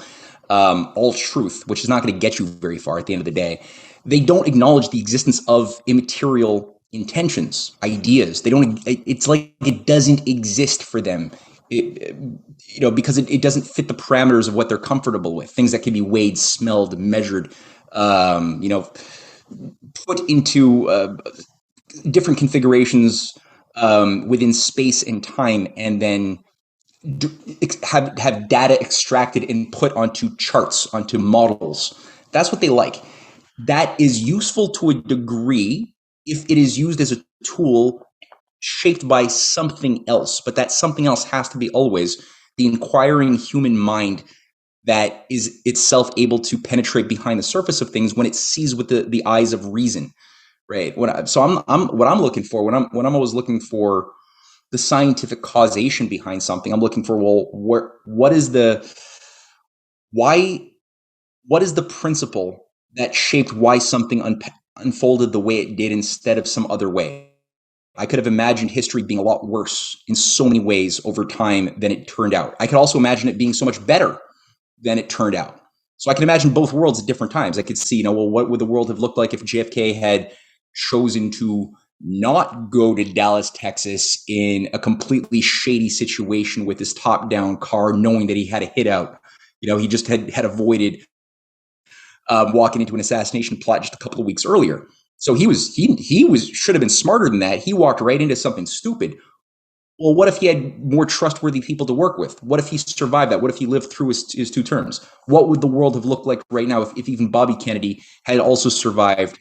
all truth, which is not going to get you very far at the end of the day. They don't acknowledge the existence of immaterial intentions, ideas. They don't. It's like it doesn't exist for them, because it doesn't fit the parameters of what they're comfortable with. Things that can be weighed, smelled, measured, put into different configurations within space and time, and then have data extracted and put onto charts, onto models. That's what they like. That is useful to a degree if it is used as a tool shaped by something else. But that something else has to be always the inquiring human mind that is itself able to penetrate behind the surface of things when it sees with the eyes of reason, right? I'm looking for when I'm always looking for the scientific causation behind something, I'm looking for, well, what is the principle that shaped why something unfolded the way it did instead of some other way? I could have imagined history being a lot worse in so many ways over time than it turned out. I could also imagine it being so much better than it turned out. So I can imagine both worlds at different times. I could see, what would the world have looked like if JFK had chosen to not go to Dallas, Texas in a completely shady situation with his top-down car, knowing that he had a hit out. He just had avoided walking into an assassination plot just a couple of weeks earlier. So he should have been smarter than that. He walked right into something stupid. Well, what if he had more trustworthy people to work with? What if he survived that? What if he lived through his two terms? What would the world have looked like right now if even Bobby Kennedy had also survived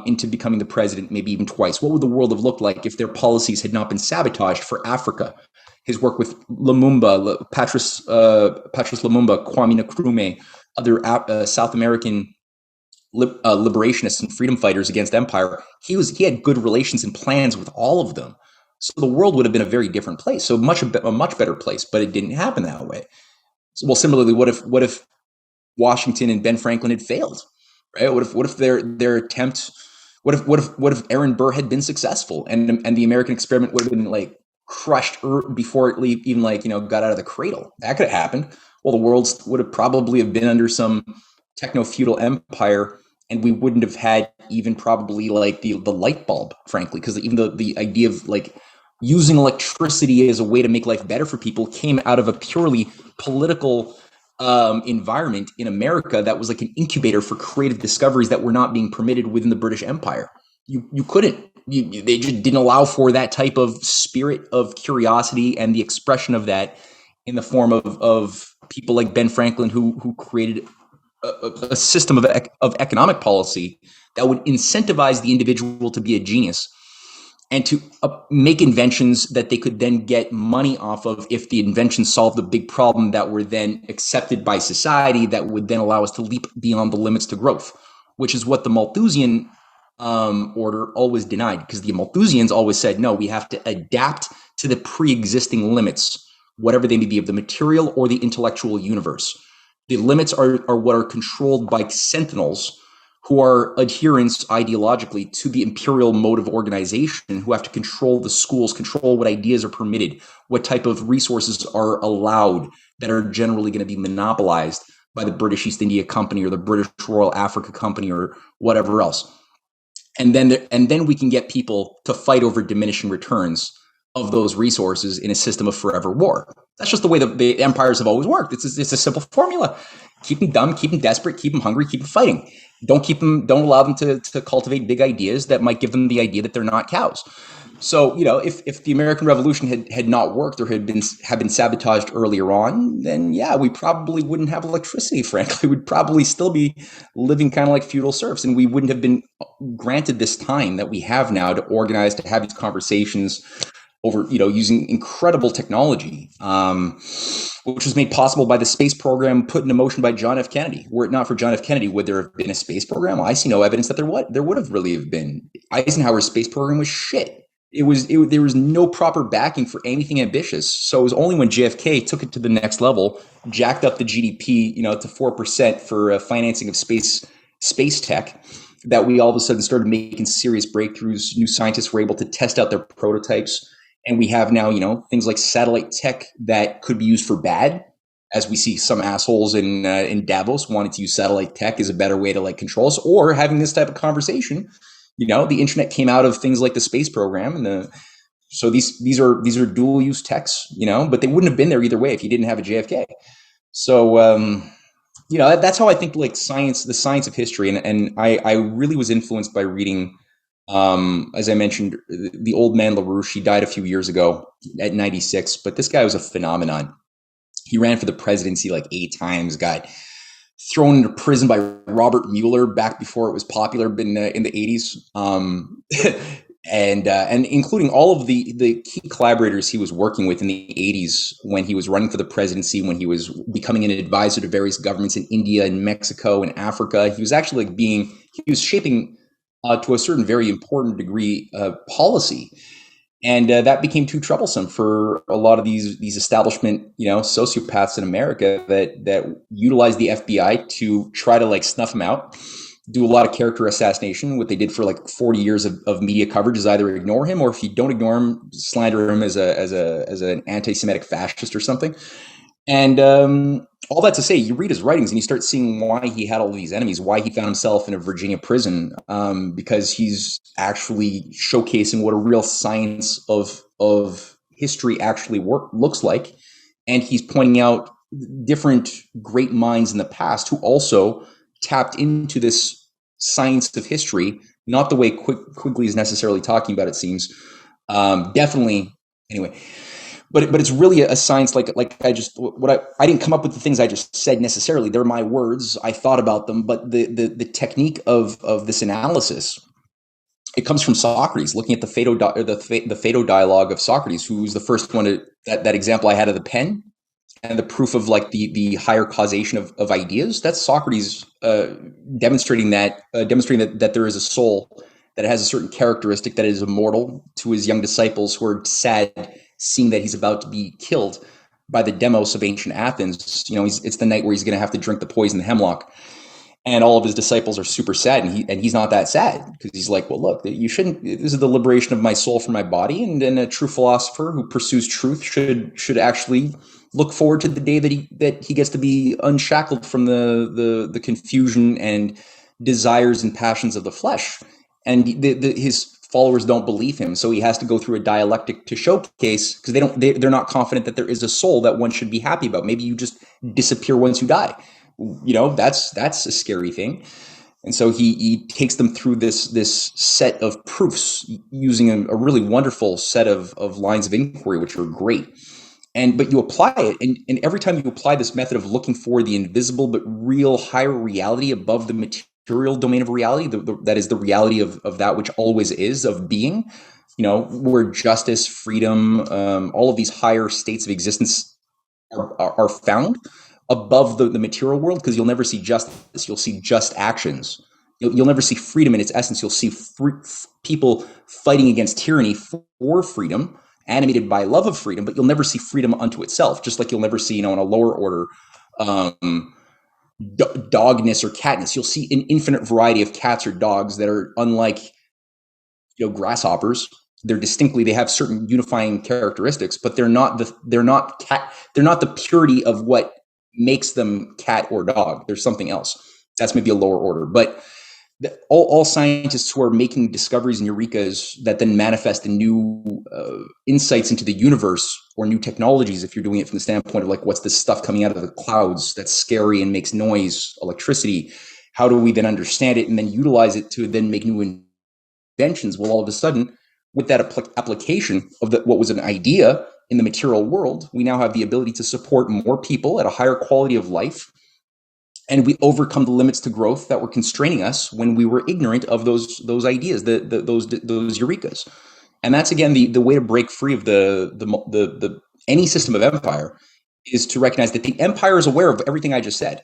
into becoming the president, maybe even twice? What would the world have looked like if their policies had not been sabotaged for Africa? His work with Lumumba, Patrice Lumumba, Kwame Nkrumah, other South American liberationists and freedom fighters against empire. He had good relations and plans with all of them. So the world would have been a very different place, so a much better place, but it didn't happen that way. So, well, similarly, what if Washington and Ben Franklin had failed, right? What if their attempt, what if Aaron Burr had been successful and the American experiment would have been like crushed before it even got out of the cradle? That could have happened. Well, the world would have probably have been under some techno-feudal empire, and we wouldn't have had even probably like the light bulb, frankly, because even the idea of like using electricity as a way to make life better for people came out of a purely political environment in America that was like an incubator for creative discoveries that were not being permitted within the British Empire. You couldn't. They just didn't allow for that type of spirit of curiosity and the expression of that in the form of people like Ben Franklin who created a system of economic policy that would incentivize the individual to be a genius and to make inventions that they could then get money off of if the invention solved a big problem that were then accepted by society, that would then allow us to leap beyond the limits to growth, which is what the Malthusian order always denied, because the Malthusians always said, no, we have to adapt to the pre-existing limits, whatever they may be, of the material or the intellectual universe. The limits are what are controlled by sentinels who are adherents ideologically to the imperial mode of organization, who have to control the schools, control what ideas are permitted, what type of resources are allowed that are generally going to be monopolized by the British East India Company or the British Royal Africa Company or whatever else. And then we can get people to fight over diminishing returns of those resources in a system of forever war. That's just the way the empires have always worked. It's a simple formula. Keep them dumb, keep them desperate, keep them hungry, keep them fighting. Don't allow them to cultivate big ideas that might give them the idea that they're not cows. So, if the American Revolution had not worked or had been sabotaged earlier on, then yeah, we probably wouldn't have electricity, frankly. We'd probably still be living kind of like feudal serfs, and we wouldn't have been granted this time that we have now to organize, to have these conversations over, using incredible technology, which was made possible by the space program put into motion by John F. Kennedy. Were it not for John F. Kennedy, would there have been a space program? I see no evidence that there would have really have been. Eisenhower's space program was shit. There was no proper backing for anything ambitious. So it was only when JFK took it to the next level, jacked up the GDP, to 4% for financing of space tech, that we all of a sudden started making serious breakthroughs. New scientists were able to test out their prototypes. And we have now, things like satellite tech that could be used for bad, as we see some assholes in Davos wanting to use satellite tech as a better way to like control us, or having this type of conversation. The internet came out of things like the space program, and so these are dual use techs, but they wouldn't have been there either way if you didn't have a JFK. So that's how I think like the science of history, and I really was influenced by reading. As I mentioned, the old man LaRouche, he died a few years ago at 96, but this guy was a phenomenon. He ran for the presidency like 8 times, got thrown into prison by Robert Mueller back before it was popular in the 80s. And including all of the key collaborators he was working with in the 80s when he was running for the presidency, when he was becoming an advisor to various governments in India and Mexico and Africa. He was actually he was shaping to a certain very important degree policy. And that became too troublesome for a lot of these establishment, sociopaths in America that utilize the FBI to try to like snuff him out, do a lot of character assassination. What they did for like 40 years of media coverage is either ignore him, or if you don't ignore him, slander him as an anti-Semitic fascist or something. And all that to say, you read his writings and you start seeing why he had all these enemies, why he found himself in a Virginia prison, because he's actually showcasing what a real science of history actually looks like. And he's pointing out different great minds in the past who also tapped into this science of history, not the way Quigley is necessarily talking about, it seems. Definitely, anyway. But it's really a science like I didn't come up with the things I just said necessarily. They're my words. I thought about them, but the technique of this analysis, it comes from Socrates, looking at the Phaedo dialogue of Socrates, who's the first one to that example I had of the pen and the proof of like the higher causation of ideas. That's Socrates demonstrating that there is a soul, that it has a certain characteristic, that it is immortal, to his young disciples who are sad seeing that he's about to be killed by the demos of ancient Athens. It's the night where he's going to have to drink the poison, the hemlock. And all of his disciples are super sad, and he's not that sad, because he's like, well, look, you shouldn't. This is the liberation of my soul from my body, and a true philosopher who pursues truth should actually look forward to the day that he gets to be unshackled from the confusion and desires and passions of the flesh. And his followers don't believe him, so he has to go through a dialectic to showcase, because they're not confident that there is a soul that one should be happy about. Maybe you just disappear once you die. That's a scary thing. And so he takes them through this set of proofs using a really wonderful set of lines of inquiry, which are great. But you apply it, and every time you apply this method of looking for the invisible but real higher reality above the material domain of reality, that is the reality of that which always is, of being, where justice, freedom, all of these higher states of existence are found above the material world, because you'll never see justice. You'll see just actions. You'll never see freedom in its essence. You'll see people fighting against tyranny for freedom, animated by love of freedom, but you'll never see freedom unto itself, just like you'll never see, in a lower order, dogness or catness. You'll see an infinite variety of cats or dogs that are unlike, grasshoppers. They have certain unifying characteristics, but they're not the purity of what makes them cat or dog. There's something else. That's maybe a lower order. But all scientists who are making discoveries and eurekas that then manifest in new insights into the universe, or new technologies, if you're doing it from the standpoint of like, what's this stuff coming out of the clouds that's scary and makes noise, electricity, how do we then understand it and then utilize it to then make new inventions? Well, all of a sudden, with that application of what was an idea in the material world, we now have the ability to support more people at a higher quality of life. And we overcome the limits to growth that were constraining us when we were ignorant of those ideas, those eurekas. And that's, again, the way to break free of the any system of empire, is to recognize that the empire is aware of everything I just said.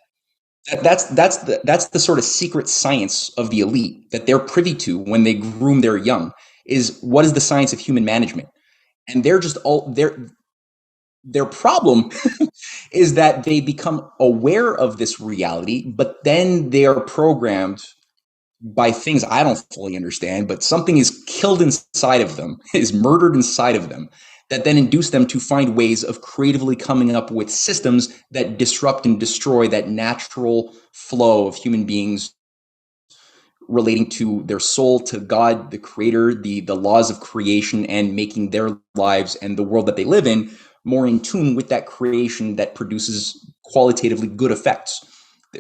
That's the sort of secret science of the elite that they're privy to when they groom their young, is what is the science of human management. And they're just their problem is that they become aware of this reality, but then they are programmed by things I don't fully understand, but something is killed inside of them, is murdered inside of them, that then induce them to find ways of creatively coming up with systems that disrupt and destroy that natural flow of human beings relating to their soul, to God, the creator, the laws of creation, and making their lives and the world that they live in more in tune with that creation that produces qualitatively good effects.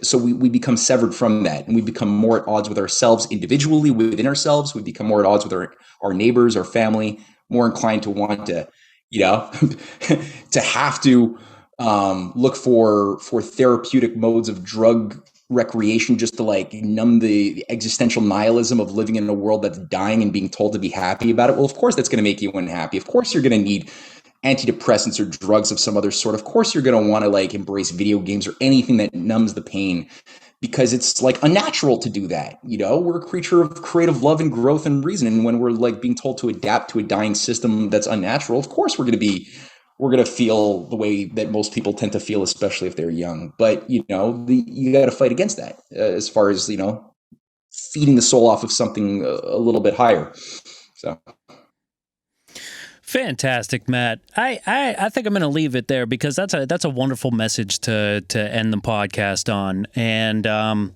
So we become severed from that, and we become more at odds with ourselves individually, within ourselves. We become more at odds with our neighbors, our family, more inclined to want to, to have to look for therapeutic modes of drug recreation, just to like numb the existential nihilism of living in a world that's dying and being told to be happy about it. Well, of course that's going to make you unhappy. Of course you're going to need antidepressants or drugs of some other sort. Of course you're going to want to like embrace video games or anything that numbs the pain, because it's like unnatural to do that. We're a creature of creative love and growth and reason. And when we're like being told to adapt to a dying system that's unnatural, of course we're going to feel the way that most people tend to feel, especially if they're young. But, you got to fight against that as far as, feeding the soul off of something a little bit higher. So. Fantastic, Matt. I think I'm going to leave it there, because that's a wonderful message to end the podcast on. And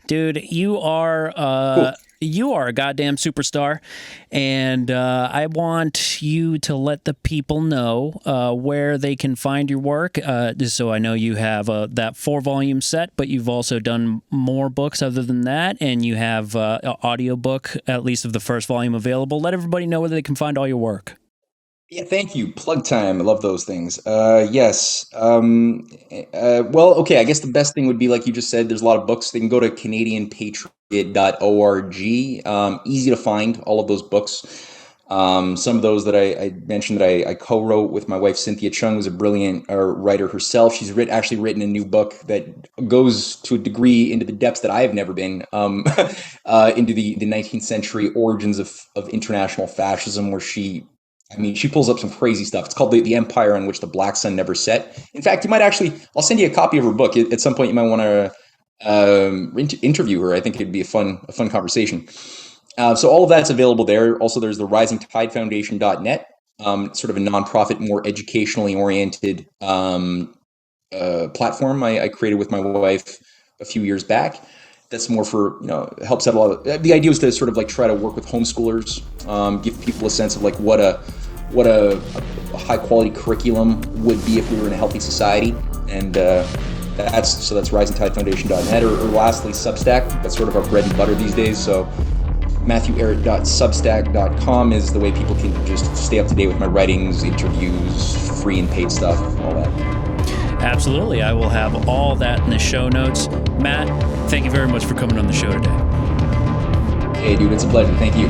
dude, you are Cool. you are a goddamn superstar, and I want you to let the people know where they can find your work. Just so I know you have that 4-volume set, but you've also done more books other than that, and you have an audiobook, at least of the first volume, available. Let everybody know where they can find all your work. Yeah, thank you. Plug time. I love those things. Yes. Well, okay. I guess the best thing would be, like you just said, there's a lot of books. They can go to CanadianPatriot.org. Easy to find all of those books. Some of those that I mentioned that I co-wrote with my wife, Cynthia Chung, who's a brilliant writer herself. She's actually written a new book that goes to a degree into the depths that I have never been, into the 19th century origins of international fascism, where she pulls up some crazy stuff. It's called The Empire on Which the Black Sun Never Set. In fact, I'll send you a copy of her book. At some point, you might want to interview her. I think it'd be a fun conversation. So all of that's available there. Also, there's the risingtidefoundation.net, sort of a nonprofit, more educationally oriented platform I created with my wife a few years back. That's more for, helps out a lot of, the idea is to sort of like try to work with homeschoolers, give people a sense of like what a high quality curriculum would be if we were in a healthy society. And that's risingtidefoundation.net, or lastly, Substack. That's sort of our bread and butter these days. So MatthewEhret.substack.com is the way people can just stay up to date with my writings, interviews, free and paid stuff, all that. Absolutely. I will have all that in the show notes. Matt, thank you very much for coming on the show today. Hey, dude, it's a pleasure. Thank you.